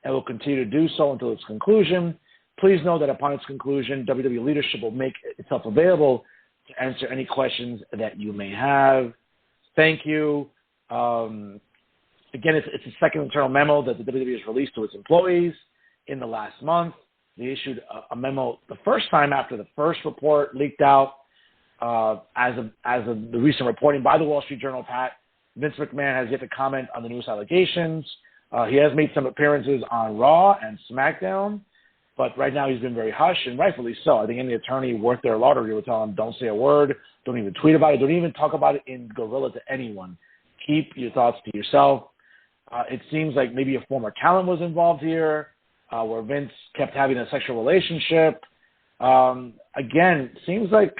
Speaker 2: and will continue to do so until its conclusion. Please know that upon its conclusion, WWE leadership will make itself available to answer any questions that you may have. Thank you." Again, it's a second internal memo that the WWE has released to its employees in the last month. They issued a memo the first time after the first report leaked out. As of the recent reporting by the Wall Street Journal, Pat, Vince McMahon has yet to comment on the newest allegations. He has made some appearances on Raw and SmackDown, but right now he's been very hush, and rightfully so. I think any attorney worth their lottery would tell him, don't say a word, don't even tweet about it, don't even talk about it in guerrilla to anyone. Keep your thoughts to yourself. It seems like maybe a former talent was involved here, where Vince kept having a sexual relationship. Again, seems like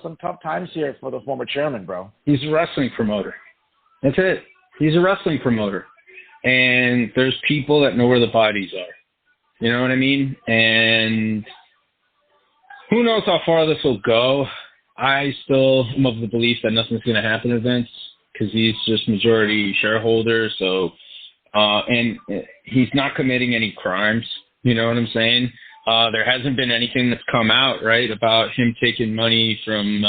Speaker 2: some tough times here for the former chairman, bro.
Speaker 3: He's a wrestling promoter. That's it. He's a wrestling promoter. And there's people that know where the bodies are. You know what I mean? And who knows how far this will go. I still am of the belief that nothing's going to happen to Vince. because he's just majority shareholder. So, and he's not committing any crimes. You know what I'm saying? There hasn't been anything that's come out, right, about him taking money from,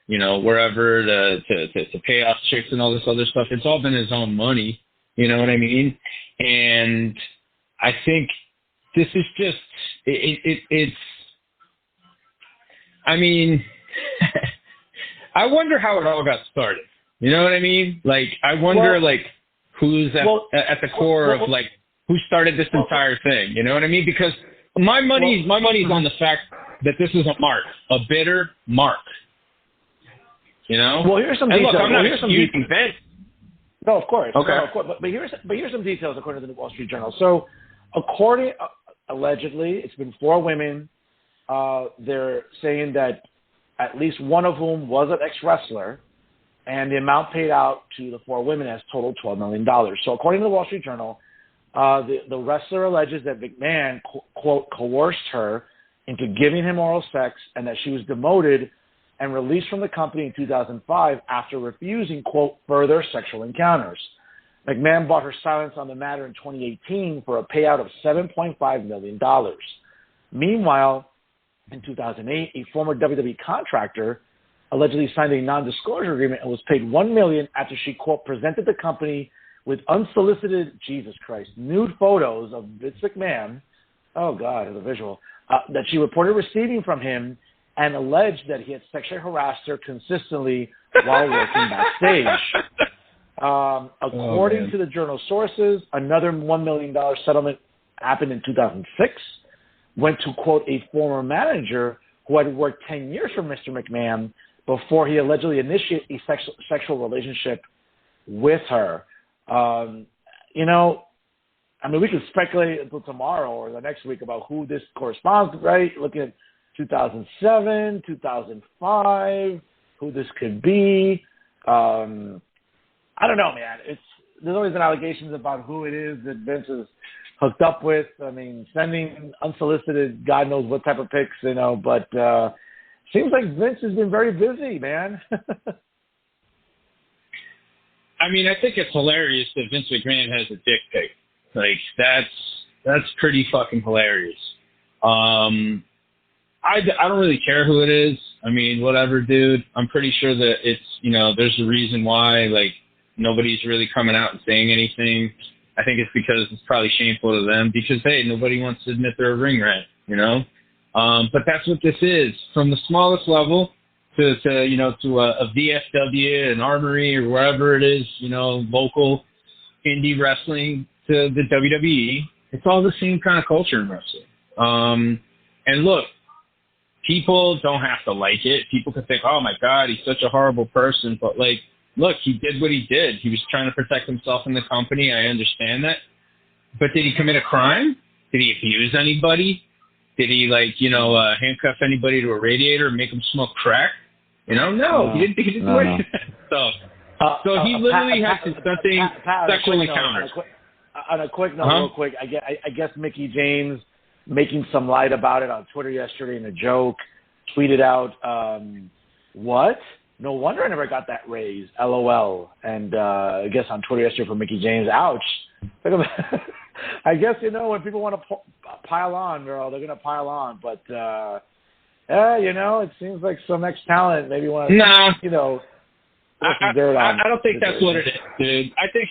Speaker 3: wherever to pay off chicks and all this other stuff. It's all been his own money. You know what I mean? And I think this is just, it's, I mean, I wonder how it all got started. You know what I mean? Like, I wonder, who's at the core of, who started this entire thing. You know what I mean? Because my money's on the fact that this is a mark, a bitter mark. You know?
Speaker 2: Well, here's some
Speaker 3: and
Speaker 2: details.
Speaker 3: Look, I'm not excusing Vince.
Speaker 2: No, of course.
Speaker 3: Okay.
Speaker 2: No, of course. But here's some details according to the Wall Street Journal. So, allegedly, it's been 4 women. They're saying that at least one of whom was an ex-wrestler, and the amount paid out to the 4 women has totaled $12 million. So according to the Wall Street Journal, the wrestler alleges that McMahon, quote, coerced her into giving him oral sex, and that she was demoted and released from the company in 2005 after refusing, quote, further sexual encounters. McMahon bought her silence on the matter in 2018 for a payout of $7.5 million. Meanwhile, in 2008, a former WWE contractor allegedly signed a non-disclosure agreement and was paid $1 million after she, quote, presented the company with unsolicited, Jesus Christ, nude photos of Vince McMahon, oh God, the visual, that she reported receiving from him, and alleged that he had sexually harassed her consistently while working backstage. According to the Journal sources, another $1 million settlement happened in 2006, went to, quote, a former manager who had worked 10 years for Mr. McMahon before he allegedly initiated a sexual relationship with her. We could speculate until tomorrow or the next week about who this corresponds to, right? Looking at 2007, 2005, who this could be. I don't know, man. There's always been allegations about who it is that Vince is hooked up with. I mean, sending unsolicited, God knows what type of pics, but seems like Vince has been very busy, man.
Speaker 3: I mean, I think it's hilarious that Vince McMahon has a dick pic. Like, that's pretty fucking hilarious. I don't really care who it is. I mean, whatever, dude. I'm pretty sure that it's, there's a reason why, nobody's really coming out and saying anything. I think it's because it's probably shameful to them because, hey, nobody wants to admit they're a ring rat, But that's what this is. From the smallest level to a VFW, an Armory, or wherever it is, local indie wrestling, to the WWE, it's all the same kind of culture in wrestling. And look, people don't have to like it. People can think, oh my God, he's such a horrible person. But look, he did what he did. He was trying to protect himself and the company. I understand that. But did he commit a crime? Did he abuse anybody? Did he handcuff anybody to a radiator and make him smoke crack? No, he didn't do anything. So he literally has something sexual encounters.
Speaker 2: On a quick note, real quick, I guess Mickie James, making some light about it on Twitter yesterday in a joke, tweeted out, what? No wonder I never got that raise, LOL. And I guess on Twitter yesterday from Mickie James, ouch. I guess, when people want to pile on, they're going to pile on. But, it seems like some ex-talent maybe want to,
Speaker 3: I don't think that's what it is, dude. I think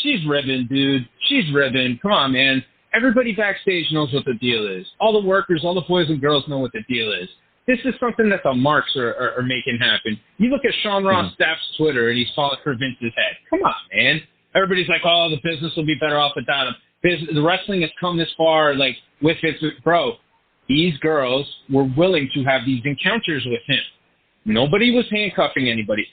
Speaker 3: she's ribbing, dude. She's ribbing. Come on, man. Everybody backstage knows what the deal is. All the workers, all the boys and girls know what the deal is. This is something that the marks are making happen. You look at Sean Ross Staff's Twitter, and he's falling for Vince's head. Come on, man. Everybody's like, oh, the business will be better off without him. The wrestling has come this far, with Vince. Bro, these girls were willing to have these encounters with him. Nobody was handcuffing anybody.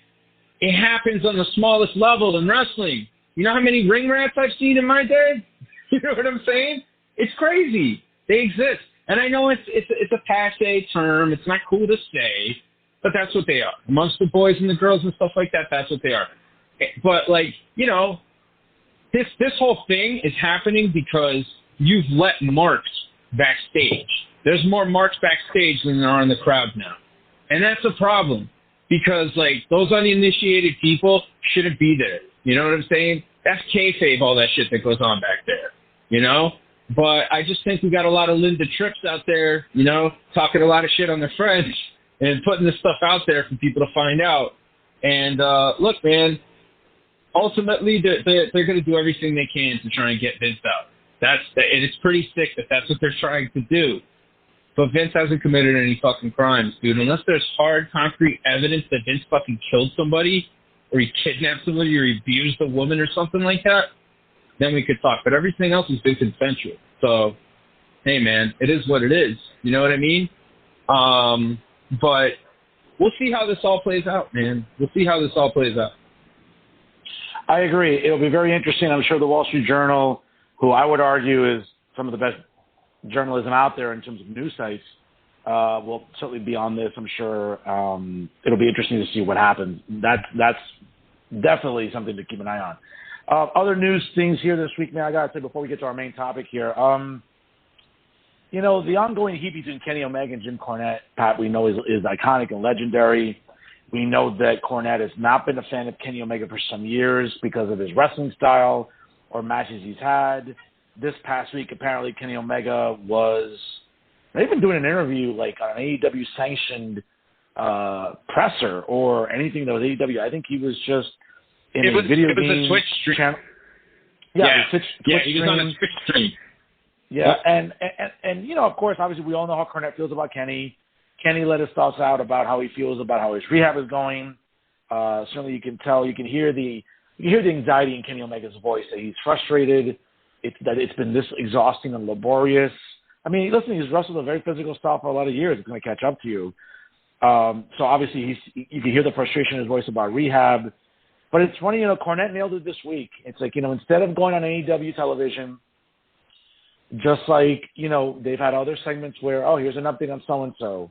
Speaker 3: It happens on the smallest level in wrestling. You know how many ring rats I've seen in my day? You know what I'm saying? It's crazy. They exist. And I know it's a passé term. It's not cool to say, but that's what they are. Amongst the boys and the girls and stuff like that, that's what they are. But, this whole thing is happening because you've let marks backstage. There's more marks backstage than there are in the crowd now. And that's a problem. because, like, those uninitiated people shouldn't be there. You know what I'm saying? That's kayfabe, all that shit that goes on back there, you know? But I just think we got a lot of Linda Trips out there, you know, talking a lot of shit on their friends and putting this stuff out there for people to find out. And, look, man, ultimately they're going to do everything they can to try and get Vince out. And it's pretty sick that that's what they're trying to do. But Vince hasn't committed any fucking crimes, dude. Unless there's hard, concrete evidence that Vince fucking killed somebody, or he kidnapped somebody, or he abused a woman or something like that, then we could talk. But everything else has been consensual. So, hey, man, it is what it is. You know what I mean? But we'll see how this all plays out, man. We'll see how this all plays out.
Speaker 2: I agree. It'll be very interesting. I'm sure the Wall Street Journal, who I would argue is some of the best journalism out there in terms of news sites, will certainly be on this. I'm sure it'll be interesting to see what happens. That's definitely something to keep an eye on. Other news things here this week, man, I got to say before we get to our main topic here, you know, the ongoing heat between Kenny Omega and Jim Cornette, Pat, we know is iconic and legendary. We know that Cornette has not been a fan of Kenny Omega for some years because of his wrestling style or matches he's had. This past week, apparently, Kenny Omega was not even doing an interview like on an AEW sanctioned presser or anything that was AEW. I think he was just in a video game. It was a
Speaker 3: Twitch stream.
Speaker 2: Channel.
Speaker 3: Twitch
Speaker 2: he
Speaker 3: was on a Twitch stream.
Speaker 2: Yeah, and you know, of course, obviously, we all know how Cornette feels about Kenny. Kenny let his thoughts out about how he feels about how his rehab is going. Certainly, you can tell, you can hear the anxiety in Kenny Omega's voice that he's frustrated. It's been this exhausting and laborious. I mean, listen, he's wrestled a very physical style for a lot of years. It's going to catch up to you. So obviously, you can hear the frustration in his voice about rehab. But it's funny, you know, Cornette nailed it this week. It's like, you know, instead of going on AEW television, just like, you know, they've had other segments where, oh, here's an update on so-and-so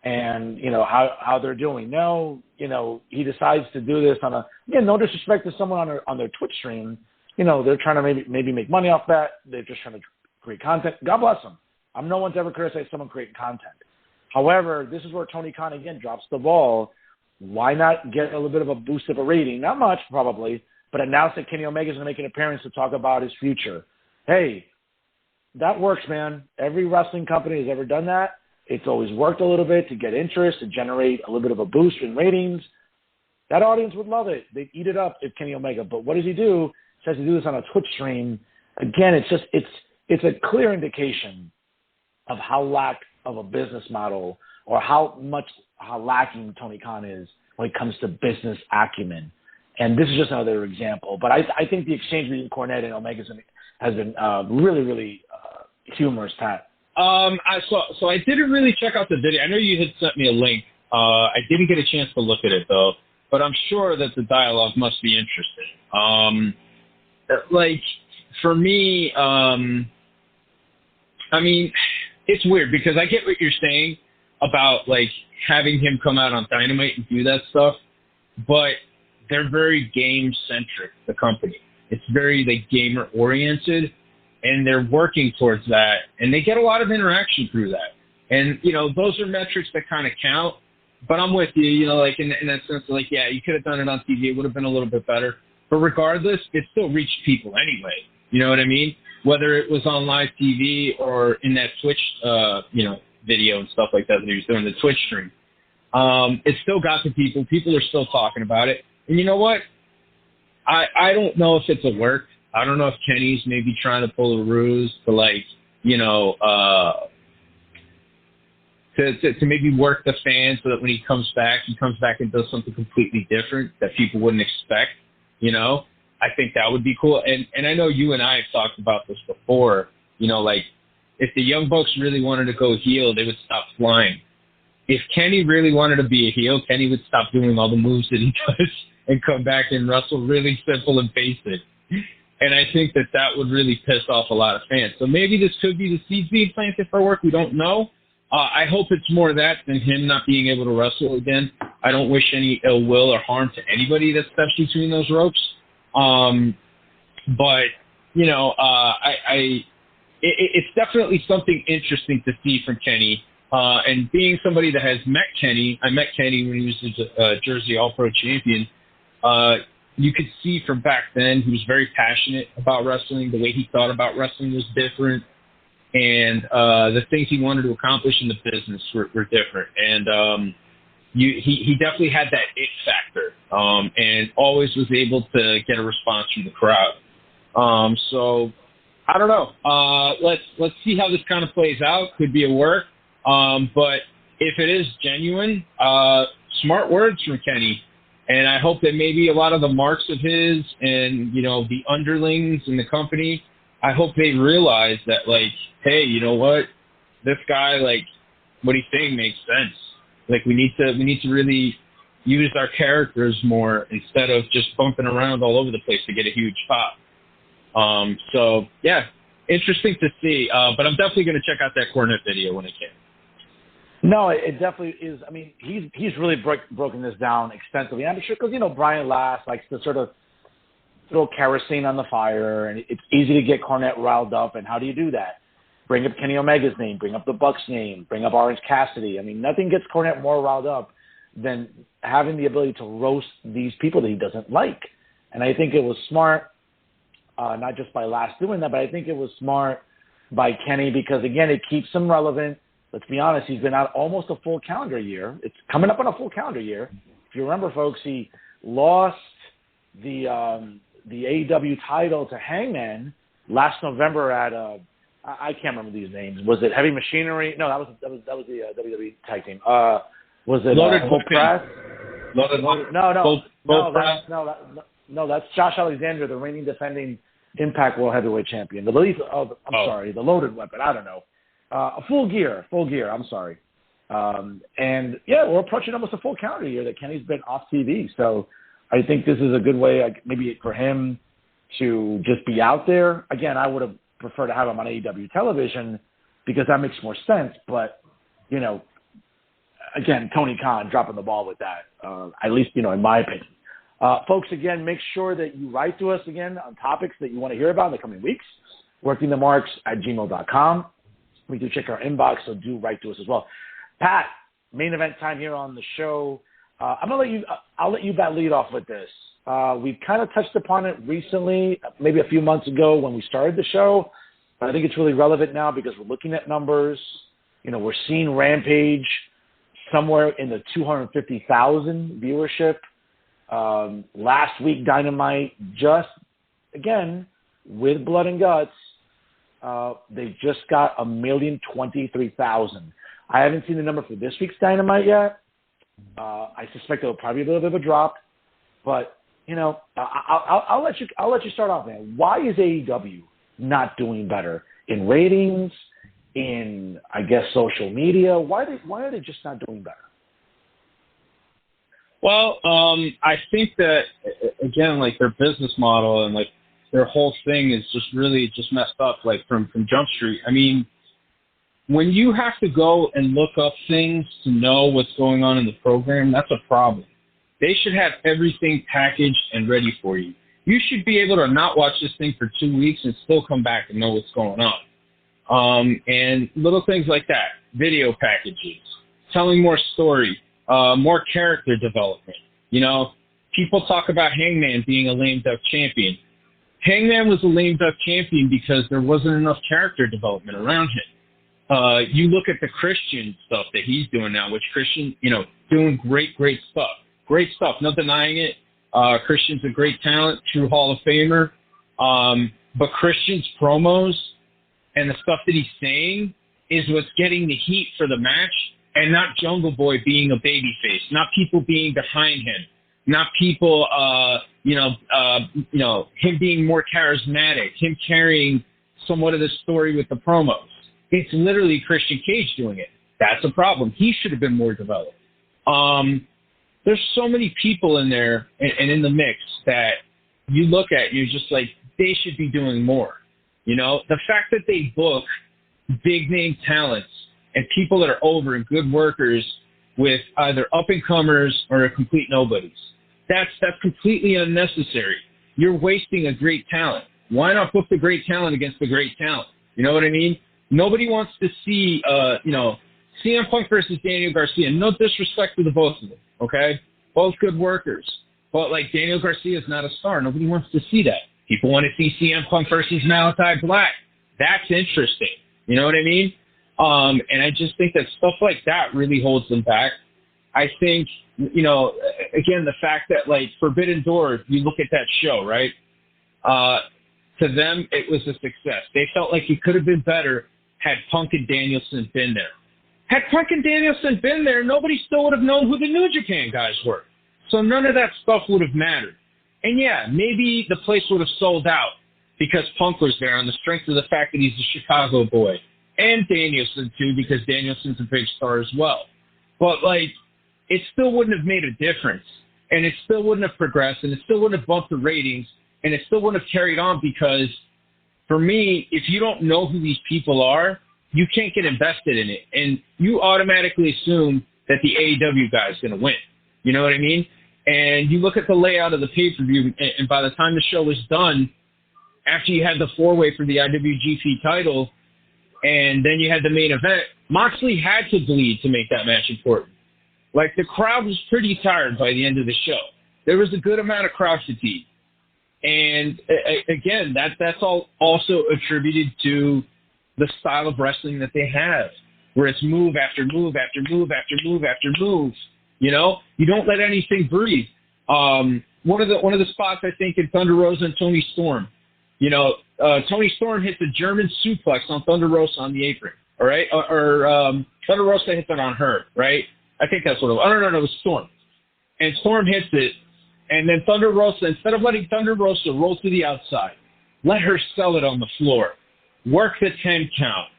Speaker 2: and, you know, how they're doing. No, you know, he decides to do this on again, no disrespect to someone on their Twitch stream. You know, they're trying to maybe make money off that. They're just trying to create content. God bless them. I'm no one to ever criticize someone creating content. However, this is where Tony Khan, again, drops the ball. Why not get a little bit of a boost of a rating? Not much, probably, but announce that Kenny Omega is going to make an appearance to talk about his future. Hey, that works, man. Every wrestling company has ever done that. It's always worked a little bit to get interest, to generate a little bit of a boost in ratings. That audience would love it. They'd eat it up if Kenny Omega. But what does he do? He says to do this on a Twitch stream. Again, it's a clear indication of how lack of a business model or how lacking Tony Khan is when it comes to business acumen. And this is just another example. But I think the exchange between Cornette and Omega has been really, really humorous, Pat.
Speaker 3: So I didn't really check out the video. I know you had sent me a link. I didn't get a chance to look at it, though. But I'm sure that the dialogue must be interesting. Like, for me, I mean, it's weird because I get what you're saying about, like, having him come out on Dynamite and do that stuff, but they're very game-centric, the company. It's very, like, gamer-oriented, and they're working towards that, and they get a lot of interaction through that. And, you know, those are metrics that kind of count, but I'm with you, you know, like, in that sense, like, yeah, you could have done it on TV. It would have been a little bit better. But regardless, it still reached people anyway. You know what I mean? Whether it was on live TV or in that Twitch, you know, video and stuff like that he was doing, the Twitch stream. It still got to people. People are still talking about it. And you know what? I don't know if it's a work. I don't know if Kenny's maybe trying to pull a ruse to, like, you know, to maybe work the fans so that when he comes back and does something completely different that people wouldn't expect, you know? I think that would be cool. And I know you and I have talked about this before, you know, like, if the Young Bucks really wanted to go heel, they would stop flying. If Kenny really wanted to be a heel, Kenny would stop doing all the moves that he does and come back and wrestle really simple and basic. And I think that would really piss off a lot of fans. So maybe this could be the seeds being planted for work. We don't know. I hope it's more that than him not being able to wrestle again. I don't wish any ill will or harm to anybody that steps between those ropes. But, you know, it's definitely something interesting to see from Kenny. And being somebody that has met Kenny, I met Kenny when he was a Jersey All-Pro champion. You could see from back then he was very passionate about wrestling. The way he thought about wrestling was different. And the things he wanted to accomplish in the business were different. And he definitely had that it factor, and always was able to get a response from the crowd. So I don't know. Let's see how this kind of plays out. Could be a work. But if it is genuine, smart words from Kenny. And I hope that maybe a lot of the marks of his and, the underlings in the company, I hope they realize that, like, hey, you know what? This guy, like, what he's saying makes sense. Like, we need to really use our characters more instead of just bumping around all over the place to get a huge pop. So, yeah, interesting to see. But I'm definitely going to check out that Cornette video when I can.
Speaker 2: No, it definitely is. I mean, he's really broken this down extensively. I'm sure because, Brian Last likes to sort of throw kerosene on the fire, and it's easy to get Cornette riled up. And how do you do that? Bring up Kenny Omega's name, bring up the Bucks name, bring up Orange Cassidy. I mean, nothing gets Cornette more riled up than having the ability to roast these people that he doesn't like. And I think it was smart, not just by Last doing that, but I think it was smart by Kenny because, again, it keeps him relevant. Let's be honest, he's been out almost a full calendar year. It's coming up on a full calendar year. If you remember, folks, he lost the AEW title to Hangman last November at I can't remember these names. Was it Heavy Machinery? No, that was the WWE tag team. Was it
Speaker 3: Loaded
Speaker 2: Full Press? No, that's Josh Alexander, the reigning defending Impact World Heavyweight Champion. The Loaded Weapon. I don't know. Full gear. I'm sorry. And yeah, we're approaching almost a full calendar year that Kenny's been off TV. So I think this is a good way, maybe for him to just be out there. Again, I would have preferred to have him on AEW television because that makes more sense. But, again, Tony Khan dropping the ball with that, at least, in my opinion. Folks, again, make sure that you write to us again on topics that you want to hear about in the coming weeks. workingthemarks@gmail.com. We do check our inbox, so do write to us as well. Pat, main event time here on the show. I'll let you lead off with this. We kind of touched upon it recently, maybe a few months ago when we started the show, but I think it's really relevant now because we're looking at numbers. We're seeing Rampage somewhere in the 250,000 viewership. Last week, Dynamite just, again, with Blood and Guts, they just got 1,023,000. I haven't seen the number for this week's Dynamite yet. I suspect it'll probably be a little bit of a drop, but I'll let you start off, man. Why is AEW not doing better in ratings, in social media? Why are they just not doing better?
Speaker 3: Well, I think that again, like their business model and like their whole thing is just really just messed up, like from Jump Street. I mean, when you have to go and look up things to know what's going on in the program, that's a problem. They should have everything packaged and ready for you. You should be able to not watch this thing for 2 weeks and still come back and know what's going on. And little things like that, video packages, telling more story, more character development. People talk about Hangman being a lame duck champion. Hangman was a lame duck champion because there wasn't enough character development around him. You look at the Christian stuff that he's doing now, which Christian, doing great stuff. Great stuff, no denying it. Christian's a great talent, true Hall of Famer. But Christian's promos and the stuff that he's saying is what's getting the heat for the match, and not Jungle Boy being a babyface, not people being behind him, not people, him being more charismatic, him carrying somewhat of the story with the promos. It's literally Christian Cage doing it. That's a problem. He should have been more developed. There's so many people in there and in the mix that you look at and you're just like, they should be doing more. The fact that they book big name talents and people that are over and good workers with either up-and-comers or complete nobodies, that's completely unnecessary. You're wasting a great talent. Why not book the great talent against the great talent? You know what I mean? Nobody wants to see, CM Punk versus Daniel Garcia. No disrespect to the both of them, okay? Both good workers. But, like, Daniel Garcia is not a star. Nobody wants to see that. People want to see CM Punk versus Malachi Black. That's interesting. You know what I mean? And I just think that stuff like that really holds them back. I think, you know, again, the fact that, like, Forbidden Door, you look at that show, right? To them, it was a success. They felt like it could have been better had Punk and Danielson been there. Had Punk and Danielson been there, nobody still would have known who the New Japan guys were. So none of that stuff would have mattered. And, yeah, maybe the place would have sold out because Punk was there on the strength of the fact that he's a Chicago boy. And Danielson, too, because Danielson's a big star as well. But, like, it still wouldn't have made a difference. And it still wouldn't have progressed. And it still wouldn't have bumped the ratings. And it still wouldn't have carried on because, for me, if you don't know who these people are, you can't get invested in it. And you automatically assume that the AEW guy is going to win. You know what I mean? And you look at the layout of the pay-per-view, and by the time the show was done, after you had the four-way for the IWGP title, and then you had the main event, Moxley had to bleed to make that match important. Like, the crowd was pretty tired by the end of the show. There was a good amount of crowd fatigue. And, again, that's all also attributed to the style of wrestling that they have, where it's move after move after move after move after move. You know, you don't let anything breathe. One of the spots, I think, in Thunder Rosa and Tony Storm, you know, Tony Storm hits a German suplex on Thunder Rosa on the apron, all right? Or Thunder Rosa hits it on her, right? I think that's what it was. Oh, no, it was Storm. And Storm hits it, and then Thunder Rosa, instead of letting Thunder Rosa roll to the outside, let her sell it on the floor. Work the 10 count.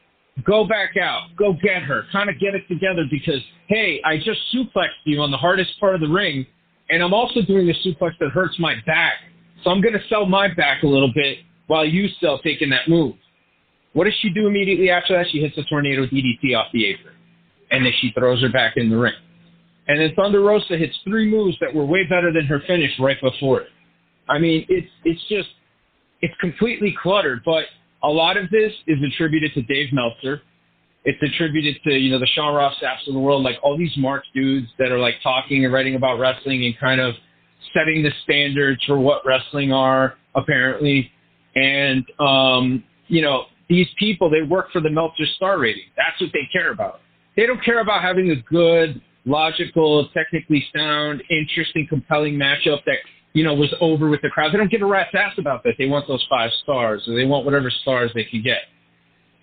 Speaker 3: Go back out. Go get her. Kind of get it together because, hey, I just suplexed you on the hardest part of the ring, and I'm also doing a suplex that hurts my back. So I'm going to sell my back a little bit while you still taking that move. What does she do immediately after that? She hits a tornado DDT off the apron, and then she throws her back in the ring. And then Thunder Rosa hits 3 moves that were way better than her finish right before it. I mean, it's completely cluttered, but a lot of this is attributed to Dave Meltzer. It's attributed to, you know, the Sean Ross Sapps of the world, like all these Mark dudes that are like talking and writing about wrestling and kind of setting the standards for what wrestling are, apparently. And, you know, these people, they work for the Meltzer star rating. That's what they care about. They don't care about having a good, logical, technically sound, interesting, compelling matchup that, you know, was over with the crowd. They don't give a rat's ass about that. They want those 5 stars, or they want whatever stars they can get.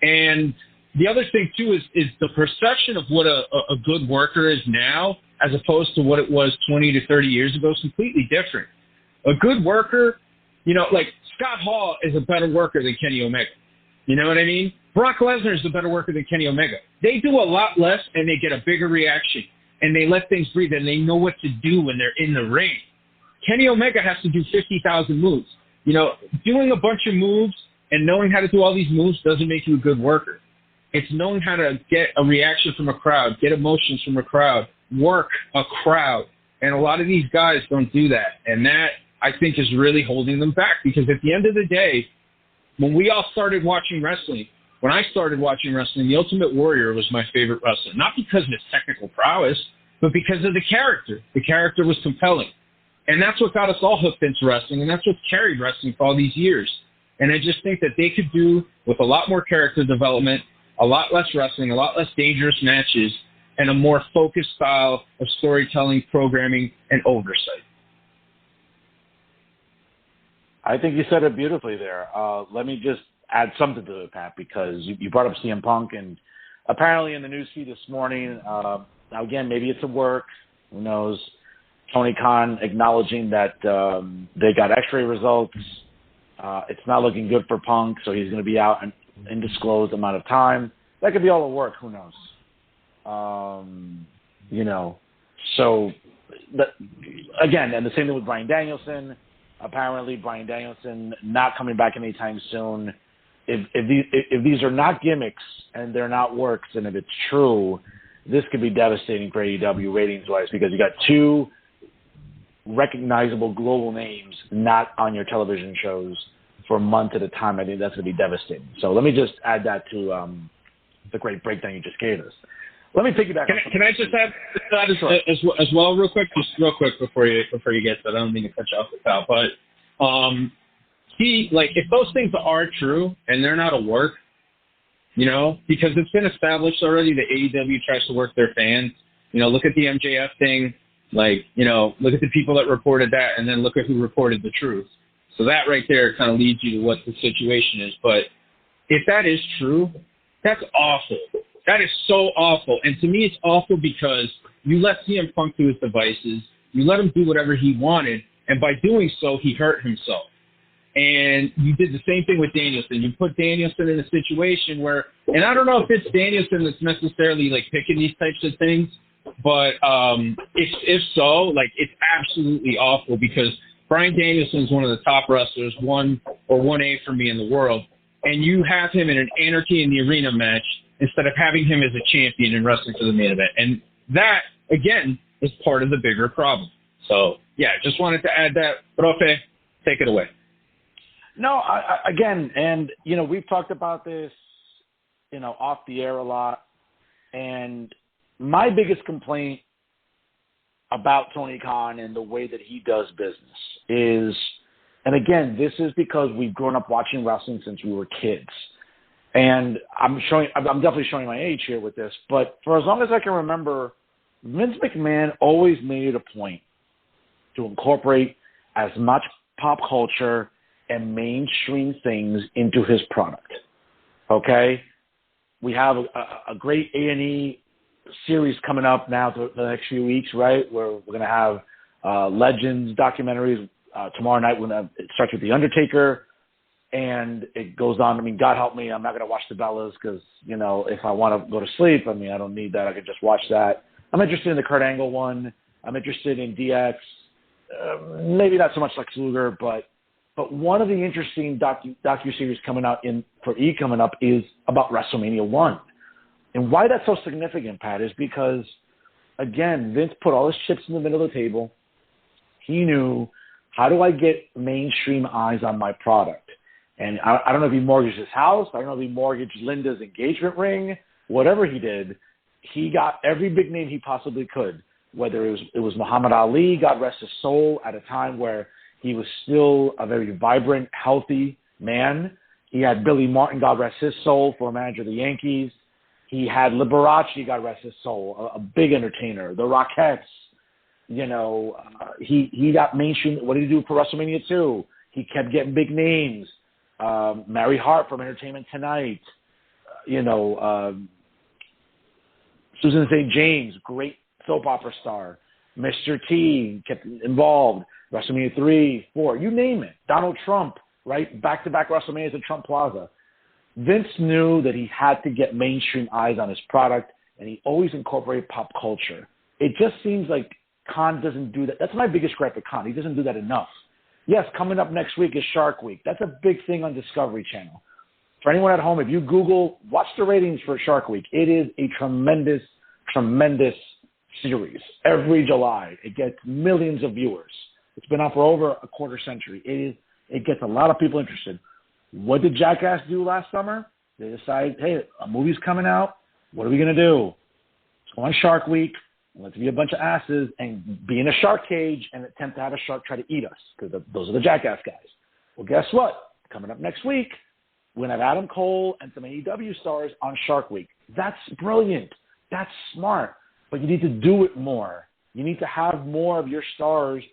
Speaker 3: And the other thing, too, is the perception of what a good worker is now as opposed to what it was 20 to 30 years ago is completely different. A good worker, you know, like Scott Hall is a better worker than Kenny Omega. You know what I mean? Brock Lesnar is a better worker than Kenny Omega. They do a lot less, and they get a bigger reaction, and they let things breathe, and they know what to do when they're in the ring. Kenny Omega has to do 50,000 moves. You know, doing a bunch of moves and knowing how to do all these moves doesn't make you a good worker. It's knowing how to get a reaction from a crowd, get emotions from a crowd, work a crowd. And a lot of these guys don't do that. And that, I think, is really holding them back because at the end of the day, when we all started watching wrestling, when I started watching wrestling, the Ultimate Warrior was my favorite wrestler. Not because of his technical prowess, but because of the character. The character was compelling. And that's what got us all hooked into wrestling, and that's what carried wrestling for all these years. And I just think that they could do with a lot more character development, a lot less wrestling, a lot less dangerous matches, and a more focused style of storytelling, programming, and oversight.
Speaker 2: I think you said it beautifully there. Let me just add something to it, Pat, because you brought up CM Punk, and apparently in the news feed this morning, now again, maybe it's a work, who knows, Tony Khan acknowledging that they got x-ray results. It's not looking good for Punk, so he's going to be out an undisclosed amount of time. That could be all a work. Who knows? You know, so again, and the same thing with Bryan Danielson. Apparently, Bryan Danielson not coming back anytime soon. If these are not gimmicks and they're not works, and if it's true, this could be devastating for AEW ratings-wise because you got 2 recognizable global names not on your television shows for a month at a time. I think that's going to be devastating. So let me just add that to the great breakdown you just gave us. Let me piggyback.
Speaker 3: Can I just add that
Speaker 2: sure.
Speaker 3: as well, real quick? Just real quick before you get to that. I don't mean to cut you off with that, but if those things are true and they're not a work, because it's been established already that AEW tries to work their fans. Look at the MJF thing. Look at the people that reported that, and then look at who reported the truth. So that right there kind of leads you to what the situation is. But if that is true, that's awful. That is so awful. And to me, it's awful because you let CM Punk do his devices. You let him do whatever he wanted. And by doing so, he hurt himself. And you did the same thing with Danielson. You put Danielson in a situation where, and I don't know if it's Danielson that's necessarily picking these types of things, but if so, it's absolutely awful because Bryan Danielson is one of the top wrestlers, 1A for me in the world, and you have him in an Anarchy in the Arena match instead of having him as a champion and wrestling for the main event. And that, again, is part of the bigger problem. So, yeah, just wanted to add that. Profe, take it away.
Speaker 2: No, we've talked about this, off the air a lot. And my biggest complaint about Tony Khan and the way that he does business is, and again, this is because we've grown up watching wrestling since we were kids. And I'm definitely showing my age here with this, but for as long as I can remember, Vince McMahon always made it a point to incorporate as much pop culture and mainstream things into his product. Okay? We have a great A&E series coming up now for the next few weeks, right? Where we're going to have Legends documentaries. Tomorrow night, it starts with The Undertaker. And it goes on. I mean, God help me, I'm not going to watch the Bellas because, if I want to go to sleep, I don't need that. I could just watch that. I'm interested in the Kurt Angle one. I'm interested in DX. Maybe not so much Lex Luger, but one of the interesting docu-series coming out coming up is about WrestleMania 1. And why that's so significant, Pat, is because, again, Vince put all his chips in the middle of the table. He knew, how do I get mainstream eyes on my product? And I don't know if he mortgaged his house. I don't know if he mortgaged Linda's engagement ring. Whatever he did, he got every big name he possibly could, whether it was Muhammad Ali, God rest his soul, at a time where he was still a very vibrant, healthy man. He had Billy Martin, God rest his soul, former manager of the Yankees. He had Liberace, God rest his soul, a big entertainer. The Rockettes, he got mainstream. What did he do for WrestleMania 2? He kept getting big names. Mary Hart from Entertainment Tonight, Susan St. James, great soap opera star. Mr. T kept involved. WrestleMania 3, 4, you name it. Donald Trump, right? Back-to-back WrestleManias at Trump Plaza. Vince knew that he had to get mainstream eyes on his product, and he always incorporated pop culture. It just seems like Khan doesn't do that. That's my biggest gripe with Khan. He doesn't do that enough. Yes, coming up next week is Shark Week. That's a big thing on Discovery Channel. For anyone at home, if you Google, watch the ratings for Shark Week. It is a tremendous, tremendous series. Every July, it gets millions of viewers. It's been on for over a quarter century. It gets a lot of people interested. What did Jackass do last summer? They decided, hey, a movie's coming out. What are we going to do? Let's go on Shark Week. Let's be a bunch of asses and be in a shark cage and attempt to have a shark try to eat us, because those are the Jackass guys. Well, guess what? Coming up next week, we're going to have Adam Cole and some AEW stars on Shark Week. That's brilliant. That's smart. But you need to do it more. You need to have more of your stars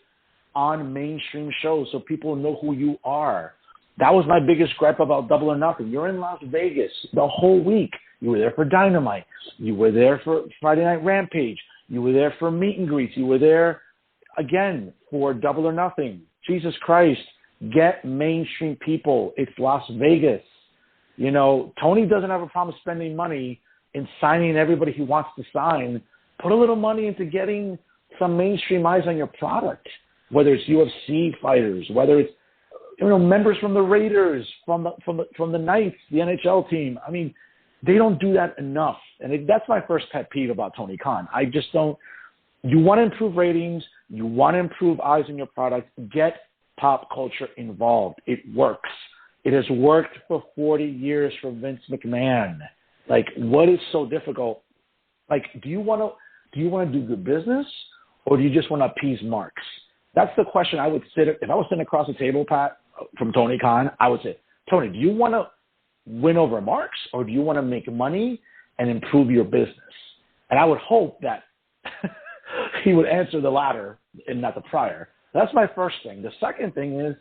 Speaker 2: on mainstream shows so people know who you are. That was my biggest gripe about Double or Nothing. You're in Las Vegas the whole week. You were there for Dynamite. You were there for Friday Night Rampage. You were there for meet and greets. You were there, again, for Double or Nothing. Jesus Christ, get mainstream people. It's Las Vegas. Tony doesn't have a problem spending money in signing everybody he wants to sign. Put a little money into getting some mainstream eyes on your product, whether it's UFC fighters, whether it's members from the Raiders, from the Knights, the NHL team. I mean, they don't do that enough. And that's my first pet peeve about Tony Khan. I just don't. You want to improve ratings. You want to improve eyes on your product. Get pop culture involved. It works. It has worked for 40 years for Vince McMahon. What is so difficult Like, do you want to do good business, or do you just want to appease marks? That's the question I would if I was sitting across the table, Pat, from Tony Khan. I would say, Tony, do you want to win over marks, or do you want to make money and improve your business? And I would hope that he would answer the latter and not the prior. That's my first thing. The second thing is,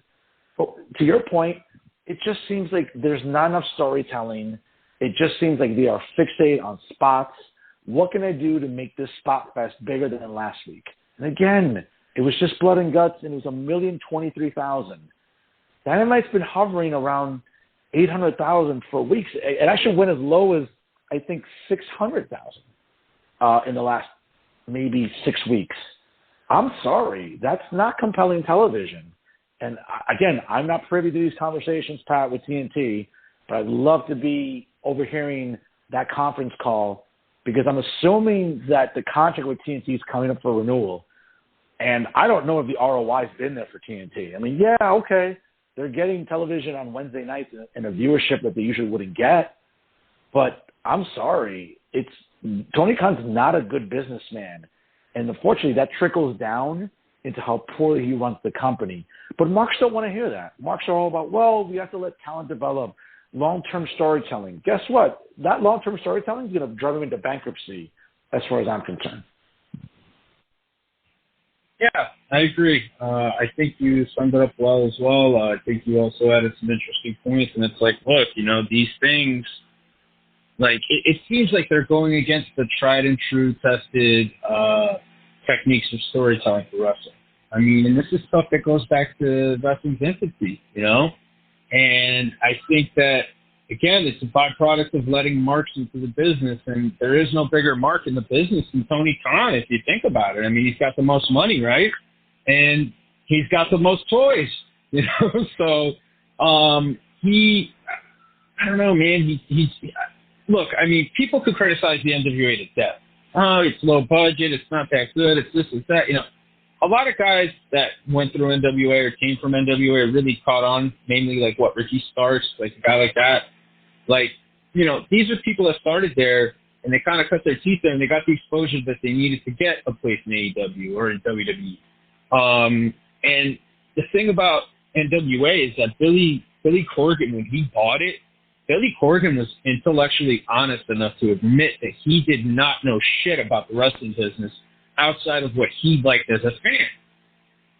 Speaker 2: to your point, it just seems like there's not enough storytelling. It just seems like they are fixated on spots. What can I do to make this spot fest bigger than last week? And again, it was just Blood and Guts, and it was 1,023,000. Dynamite's been hovering around 800,000 for weeks. It actually went as low as, I think, 600,000 in the last maybe 6 weeks. I'm sorry. That's not compelling television. And again, I'm not privy to these conversations, Pat, with TNT, but I'd love to be overhearing that conference call, because I'm assuming that the contract with TNT is coming up for renewal. And I don't know if the ROI's been there for TNT. I mean, yeah, okay, they're getting television on Wednesday nights and a viewership that they usually wouldn't get. But I'm sorry, Tony Khan's not a good businessman. And unfortunately, that trickles down into how poorly he runs the company. But marks don't want to hear that. Marks are all about, well, we have to let talent develop, long-term storytelling. Guess what? That long-term storytelling is going to drive him into bankruptcy, as far as I'm concerned.
Speaker 3: Yeah, I agree. I think you summed it up well as well. I think you also added some interesting points. And it's like, look, these things, like, it seems like they're going against the tried and true tested techniques of storytelling for wrestling. I mean, and this is stuff that goes back to wrestling's infancy, And I think that, again, it's a byproduct of letting marks into the business, and there is no bigger mark in the business than Tony Khan, if you think about it. I mean, he's got the most money, right? And he's got the most toys, So I don't know, man. Look, I mean, people could criticize the NWA to death. Oh, it's low budget, it's not that good, it's this, it's that. A lot of guys that went through NWA or came from NWA really caught on, mainly like Ricky Starks, like a guy like that. Like, these are people that started there and they kind of cut their teeth there and they got the exposure that they needed to get a place in AEW or in WWE. And the thing about NWA is that Billy Corgan, when he bought it, Billy Corgan was intellectually honest enough to admit that he did not know shit about the wrestling business outside of what he liked as a fan.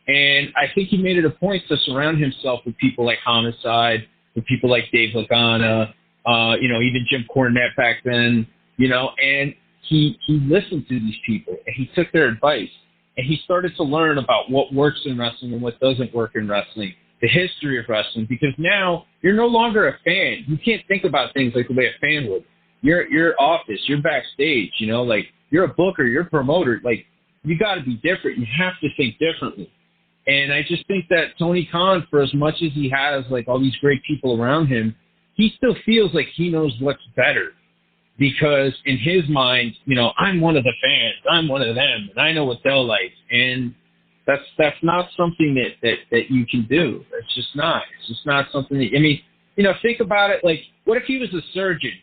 Speaker 3: And I think he made it a point to surround himself with people like Homicide, with people like Dave Lagana, even Jim Cornette back then, and he listened to these people and he took their advice and he started to learn about what works in wrestling and what doesn't work in wrestling, the history of wrestling, because now you're no longer a fan. You can't think about things like the way a fan would. You're office, you're backstage, like you're a booker, you're a promoter. Like, you got to be different. You have to think differently. And I just think that Tony Khan, for as much as he has like all these great people around him, he still feels like he knows what's better, because in his mind, I'm one of the fans, I'm one of them, and I know what they'll like. And that's not something that you can do. It's just not. It's just not something that, think about it. Like, what if he was a surgeon?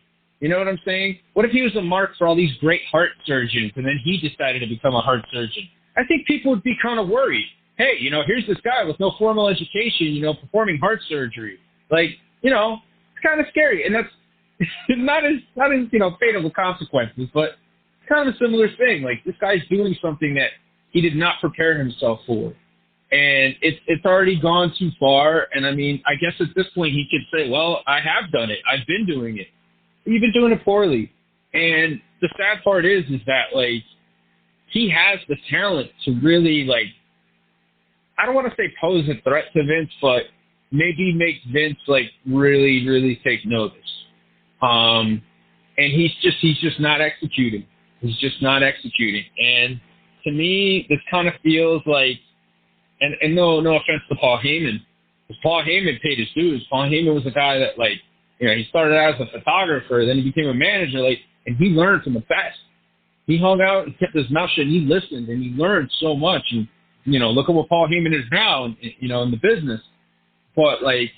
Speaker 3: You know what I'm saying? What if he was a mark for all these great heart surgeons and then he decided to become a heart surgeon? I think people would be kind of worried. Hey, here's this guy with no formal education, performing heart surgery. Like, it's kind of scary. And that's not as fatal consequences, but it's kind of a similar thing. Like, this guy's doing something that he did not prepare himself for. And it's already gone too far. And, I mean, I guess at this point he could say, well, I have done it. I've been doing it. You've been doing it poorly. And the sad part is that, like, he has the talent to really, like, I don't want to say pose a threat to Vince, but maybe make Vince, like, really, really take notice. And he's just not executing. He's just not executing. And to me, this kind of feels like, and no offense to Paul Heyman, because Paul Heyman paid his dues. Paul Heyman was a guy that, like, he started out as a photographer, then he became a manager, like, and he learned from the best. He hung out and kept his mouth shut, and he listened, and he learned so much. And, look at what Paul Heyman is now, in the business. But, like,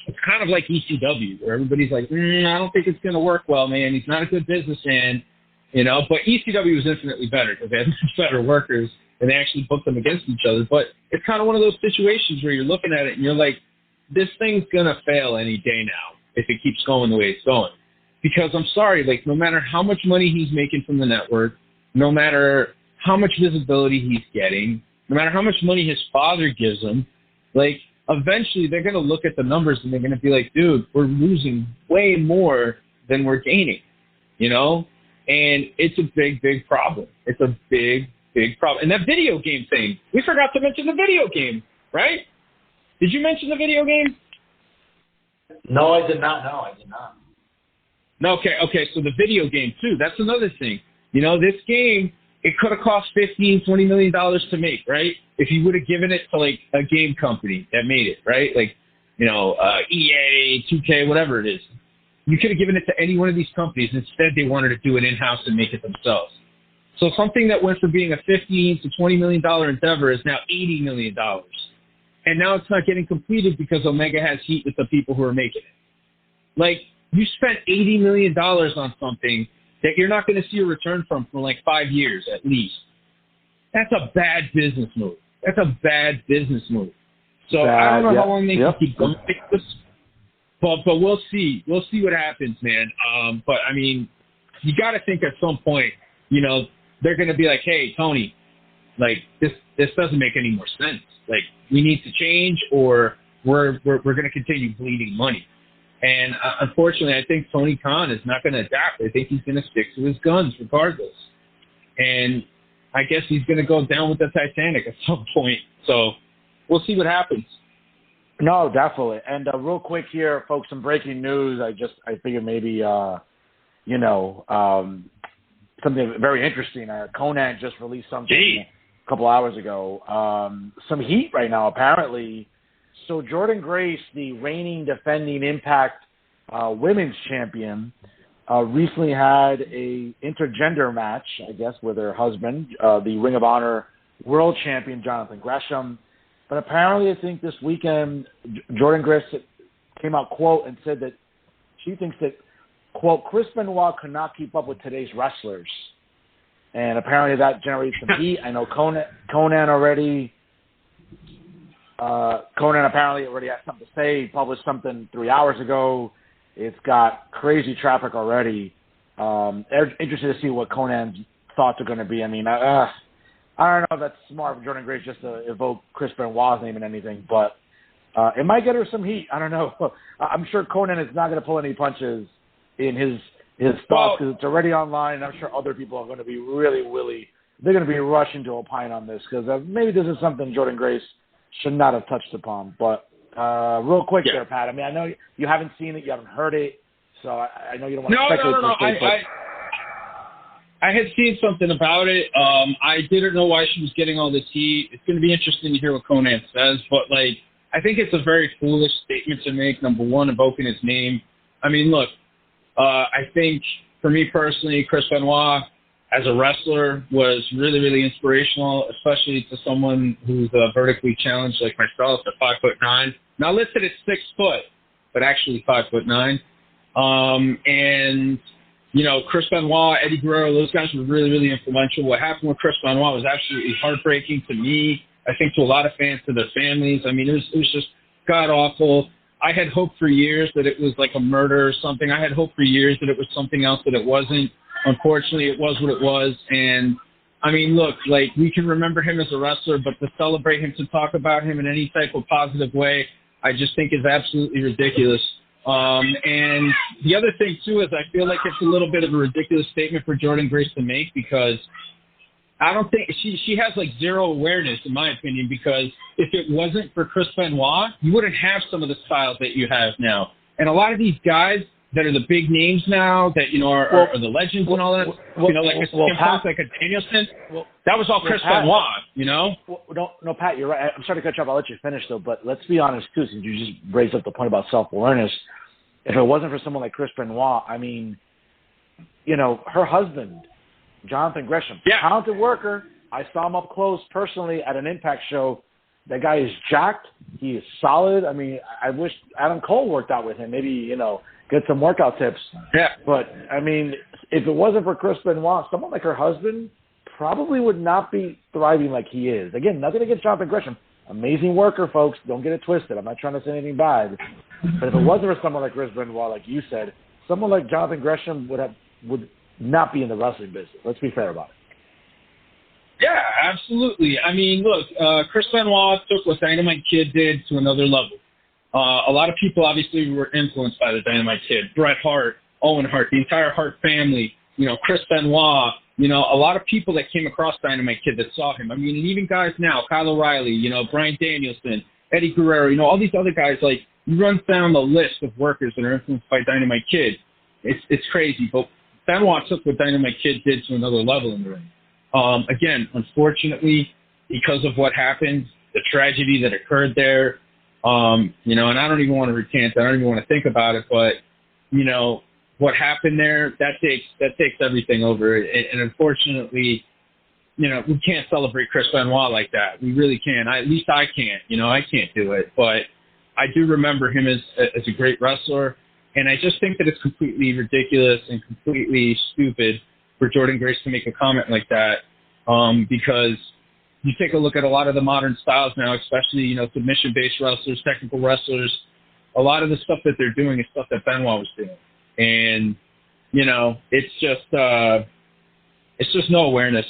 Speaker 3: it's kind of like ECW, where everybody's like, I don't think it's going to work well, man. He's not a good businessman. you know. But ECW was infinitely better because they had much better workers and they actually booked them against each other. But it's kind of one of those situations where you're looking at it and you're like, this thing's going to fail any day now if it keeps going the way it's going. Because I'm sorry, like, no matter how much money he's making from the network, no matter how much visibility he's getting, no matter how much money his father gives him, like, eventually they're going to look at the numbers and they're going to be like, dude, we're losing way more than we're gaining, you know? And it's a big, big problem. It's a big, big problem. And that video game thing, we forgot to mention the video game, right? Did you mention the video game?
Speaker 2: No, I did not.
Speaker 3: No, okay, so the video game, too, that's another thing. You know, this game, it could have cost $15, $20 million to make, right? If you would have given it to, like, a game company that made it, right? Like, you know, EA, 2K, whatever it is. You could have given it to any one of these companies. Instead, they wanted to do it in-house and make it themselves. So something that went from being a $15 to $20 million endeavor is now $80 million. And now it's not getting completed because Omega has heat with the people who are making it. Like, you spent $80 million on something that you're not going to see a return from for like 5 years at least. That's a bad business move. So I don't know how long they can keep going like this, but we'll see. We'll see what happens, man. But I mean, you got to think at some point, you know, they're going to be like, hey, Tony, like this doesn't make any more sense. Like, we need to change, or we're going to continue bleeding money. And unfortunately, I think Tony Khan is not going to adapt. I think he's going to stick to his guns regardless. And I guess he's going to go down with the Titanic at some point. So we'll see what happens.
Speaker 2: No, definitely. And real quick here, folks, some breaking news. I figured maybe, something very interesting. Conan just released something a couple hours ago. Some heat right now, apparently. So Jordynne Grace, the reigning defending Impact women's champion, recently had a intergender match, I guess, with her husband, the Ring of Honor world champion, Jonathan Gresham. But apparently, I think this weekend, Jordynne Grace came out, quote, and said that she thinks that, quote, Chris Benoit could not keep up with today's wrestlers. And apparently that generates some heat. I know Conan apparently already has something to say. He published something 3 hours ago. It's got crazy traffic already. Interested to see what Conan's thoughts are going to be. I mean, I don't know if that's smart for Jordynne Grace just to evoke Chris Benoit's name and anything, but it might get her some heat. I don't know. I'm sure Conan is not going to pull any punches in his thoughts because it's already online, and I'm sure other people are going to be they're going to be rushing to opine on this because maybe this is something Jordynne Grace should not have touched upon. But real quick there, Pat. I mean, I know you haven't seen it, you haven't heard it, so I know you don't want to speculate.
Speaker 3: No. I had seen something about it. I didn't know why she was getting all this heat. It's going to be interesting to hear what Conan says, but like, I think it's a very foolish statement to make. Number one, invoking his name. I mean, look, I think for me personally, Chris Benoit as a wrestler was really, really inspirational, especially to someone who's vertically challenged like myself at 5'9". Not listed at 6 foot, but actually 5'9". And you know, Chris Benoit, Eddie Guerrero, those guys were really, really influential. What happened with Chris Benoit was absolutely heartbreaking to me. I think to a lot of fans, to their families. I mean, it was just god awful. I had hoped for years that it was like a murder or something. I had hoped for years that it was something else that it wasn't. Unfortunately, it was what it was. And, I mean, look, like, we can remember him as a wrestler, but to celebrate him, to talk about him in any type of positive way, I just think is absolutely ridiculous. And the other thing, too, is I feel like it's a little bit of a ridiculous statement for Jordynne Grace to make because I don't think she has like zero awareness, in my opinion, because if it wasn't for Chris Benoit, you wouldn't have some of the styles that you have now. And a lot of these guys that are the big names now, that, you know, are the legends and all that, you know, like like a Danielson, that was all Chris Benoit, you know?
Speaker 2: No, Pat, you're right. I'm sorry to cut you off. I'll let you finish, though. But let's be honest, too, since you just raised up the point about self-awareness. If it wasn't for someone like Chris Benoit, I mean, you know, her husband, Jonathan Gresham, talented worker. I saw him up close personally at an Impact show. That guy is jacked. He is solid. I mean, I wish Adam Cole worked out with him. Maybe, get some workout tips.
Speaker 3: Yeah.
Speaker 2: But, I mean, if it wasn't for Chris Benoit, someone like her husband probably would not be thriving like he is. Again, nothing against Jonathan Gresham. Amazing worker, folks. Don't get it twisted. I'm not trying to say anything bad. But if it wasn't for someone like Chris Benoit, like you said, someone like Jonathan Gresham would not be in the wrestling business. Let's be fair about it.
Speaker 3: Yeah, absolutely. I mean, look, Chris Benoit took what Dynamite Kid did to another level. A lot of people obviously were influenced by the Dynamite Kid. Bret Hart, Owen Hart, the entire Hart family, Chris Benoit, a lot of people that came across Dynamite Kid that saw him. I mean, and even guys now, Kyle O'Reilly, Bryan Danielson, Eddie Guerrero, all these other guys, like, you run down the list of workers that are influenced by Dynamite Kid. It's crazy, but Benoit took what Dynamite Kid did to another level in the ring. Again, unfortunately, because of what happened, the tragedy that occurred there, and I don't even want to recant, I don't even want to think about it, but, what happened there, that takes everything over. And unfortunately, we can't celebrate Chris Benoit like that. We really can't. At least I can't. I can't do it. But I do remember him as a great wrestler, and I just think that it's completely ridiculous and completely stupid for Jordan Grace to make a comment like that, because you take a look at a lot of the modern styles now, especially, submission-based wrestlers, technical wrestlers, a lot of the stuff that they're doing is stuff that Benoit was doing. And, it's just no awareness.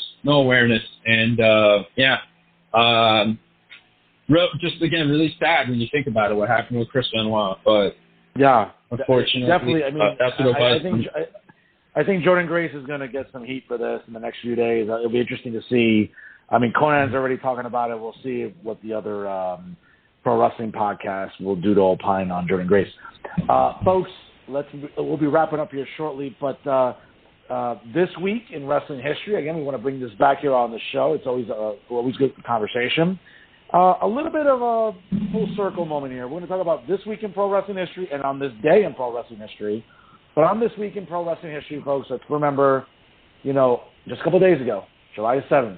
Speaker 3: And, just, again, really sad when you think about it, what happened with Chris Benoit. But,
Speaker 2: yeah,
Speaker 3: unfortunately,
Speaker 2: definitely. I mean,
Speaker 3: that's what it was.
Speaker 2: I think Jordan Grace is going to get some heat for this in the next few days. It'll be interesting to see. I mean, Conan's already talking about it. We'll see what the other pro wrestling podcasts will do to opine on Jordan Grace. Folks, we'll be wrapping up here shortly, but this week in wrestling history, again, we want to bring this back here on the show. It's always good conversation. A little bit of a full circle moment here. We're going to talk about this week in pro wrestling history and on this day in pro wrestling history. But on this week in pro wrestling history, folks, let's remember, just a couple of days ago, July 7th,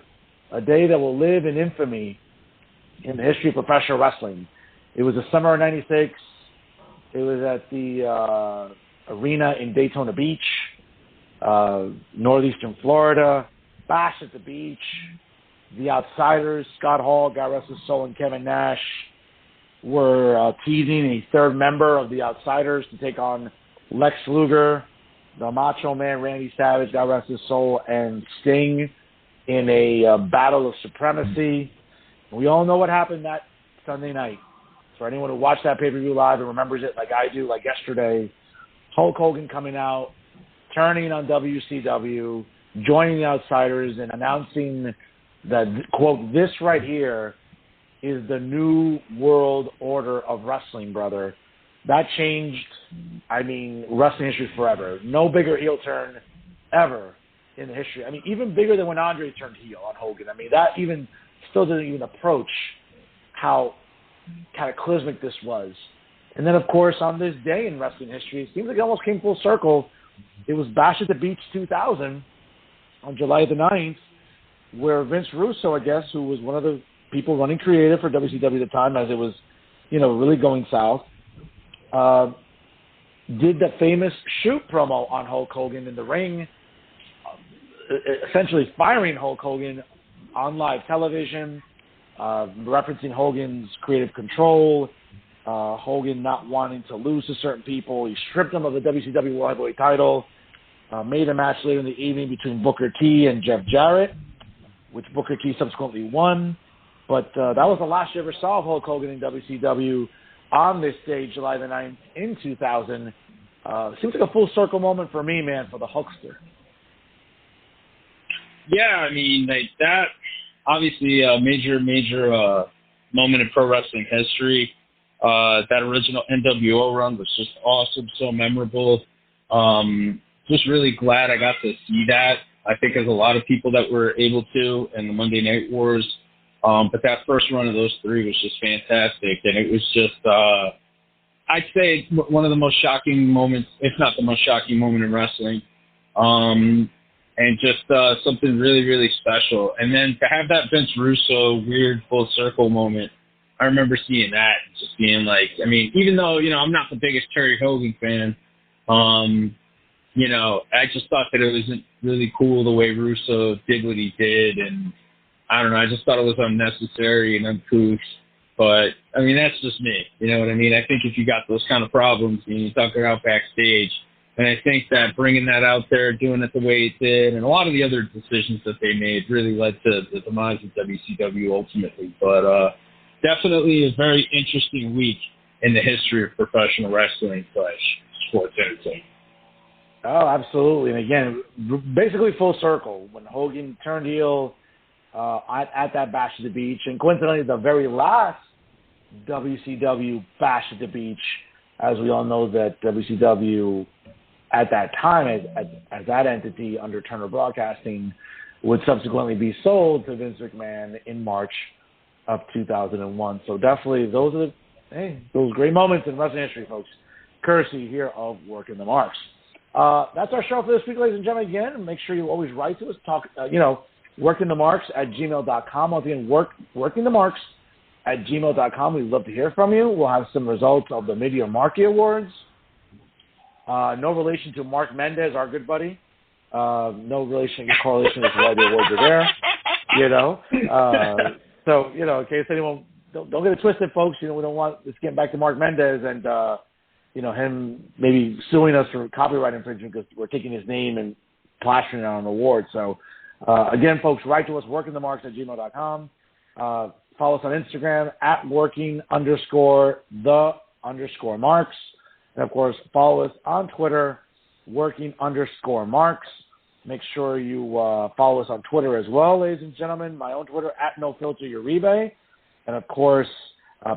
Speaker 2: a day that will live in infamy in the history of professional wrestling. It was the summer of '96. It was at the arena in Daytona Beach, northeastern Florida. Bash at the Beach. The Outsiders, Scott Hall, God rest his soul, and Kevin Nash were teasing a third member of the Outsiders to take on Lex Luger, the Macho Man Randy Savage, God rest his soul, and Sting in a battle of supremacy. We all know what happened that Sunday night. For anyone who watched that pay-per-view live and remembers it like I do, like yesterday, Hulk Hogan coming out, turning on WCW, joining the Outsiders, and announcing that, quote, this right here is the new world order of wrestling, brother. That changed, wrestling history forever. No bigger heel turn ever in the history. Even bigger than when Andre turned heel on Hogan. That even still doesn't even approach how cataclysmic this was. And then, of course, on this day in wrestling history, it seems like it almost came full circle. It was Bash at the Beach 2000 on July the 9th, where Vince Russo, I guess, who was one of the people running creative for WCW at the time as it was, really going south, did the famous shoot promo on Hulk Hogan in the ring, essentially firing Hulk Hogan on live television, referencing Hogan's creative control, Hogan not wanting to lose to certain people. He stripped him of the WCW World Heavyweight title, made a match later in the evening between Booker T and Jeff Jarrett, which Booker T subsequently won. But that was the last you ever saw of Hulk Hogan in WCW on this day, July the 9th, in 2000. Seems like a full circle moment for me, man, for the Hulkster.
Speaker 3: Yeah, that obviously a major moment in pro wrestling history. That original NWO run was just awesome, so memorable. Just really glad I got to see that. I think there's a lot of people that were able to in the Monday Night Wars. But that first run of those three was just fantastic. And it was just, I'd say one of the most shocking moments, if not the most shocking moment in wrestling. And just something really, really special. And then to have that Vince Russo weird full circle moment I remember seeing that and just being like, I mean, even though, I'm not the biggest Terry Hogan fan, I just thought that it wasn't really cool the way Russo did what he did. And I don't know, I just thought it was unnecessary and uncouth. But, I mean, that's just me. You know what I mean? I think if you got those kind of problems and you talk it out backstage, and I think that bringing that out there, doing it the way it did, and a lot of the other decisions that they made really led to the demise of WCW ultimately. But definitely a very interesting week in the history of professional wrestling / sports entertainment.
Speaker 2: Oh, absolutely. And again, basically full circle. When Hogan turned heel at that Bash at the Beach, and coincidentally the very last WCW Bash at the Beach, as we all know that WCW at that time as that entity under Turner Broadcasting would subsequently be sold to Vince McMahon in March of 2001. So definitely those great moments in wrestling history, folks, courtesy here of Working the Marks. That's our show for this week, ladies and gentlemen. Again, make sure you always write to us. workingthemarks@gmail.com. Once again, workingthemarks@gmail.com. We'd love to hear from you. We'll have some results of the Mid-Year Marquee Awards. No relation to Mark Mendez, our good buddy. No relation, correlation as to why the awards are there. So, in case anyone, don't get it twisted, folks. We don't want this getting back to Mark Mendez and, him maybe suing us for copyright infringement because we're taking his name and plastering it on an award. So, again, folks, write to us, workingthemarks@gmail.com. Follow us on Instagram @working_the_marks. And, of course, follow us on Twitter, working_marks. Make sure you follow us on Twitter as well, ladies and gentlemen. My own Twitter, @NoFilterUribe. And, of course,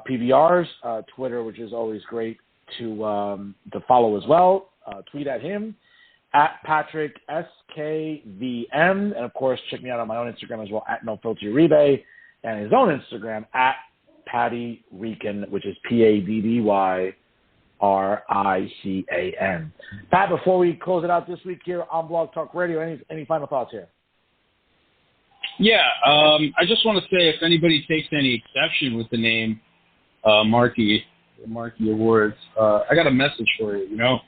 Speaker 2: PBR's Twitter, which is always great to follow as well. Tweet at him, @PatrickSKVM. And, of course, check me out on my own Instagram as well, @NoFilterUribe. And his own Instagram, @PattyRican, which is PADDYRICAN. Pat, before we close it out this week here on Blog Talk Radio, any final thoughts here?
Speaker 3: Yeah, I just want to say if anybody takes any exception with the name Marquee Awards, I got a message for you,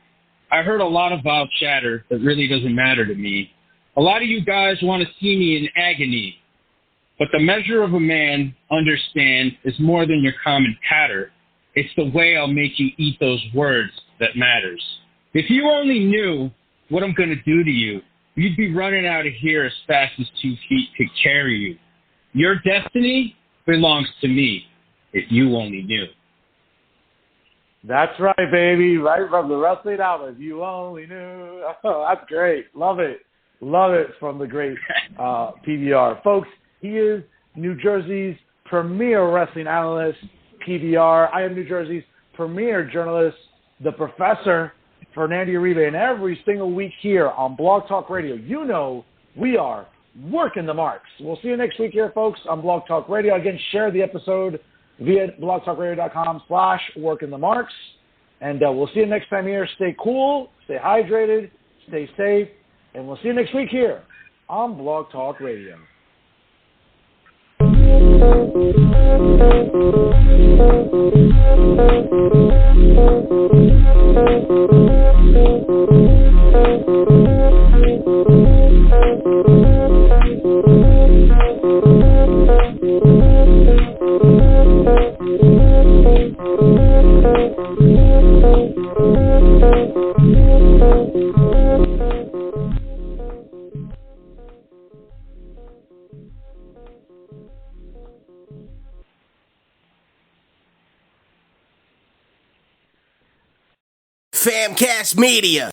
Speaker 3: I heard a lot of vile chatter that really doesn't matter to me. A lot of you guys want to see me in agony, but the measure of a man, understand, is more than your common patter. It's the way I'll make you eat those words that matters. If you only knew what I'm going to do to you, you'd be running out of here as fast as 2 feet could carry you. Your destiny belongs to me, if you only knew.
Speaker 2: That's right, baby. Right from the Wrestling Outlet. You only knew. Oh, that's great. Love it. Love it from the great PBR. Folks, he is New Jersey's premier wrestling analyst, PBR. I am New Jersey's premier journalist, the Professor, Fernando Uribe. And every single week here on Blog Talk Radio, we are Working the Marks. We'll see you next week here, folks, on Blog Talk Radio. Again, share the episode via blogtalkradio.com/workingthemarks. And we'll see you next time here. Stay cool, stay hydrated, stay safe, and we'll see you next week here on Blog Talk Radio.
Speaker 4: Famcast Media.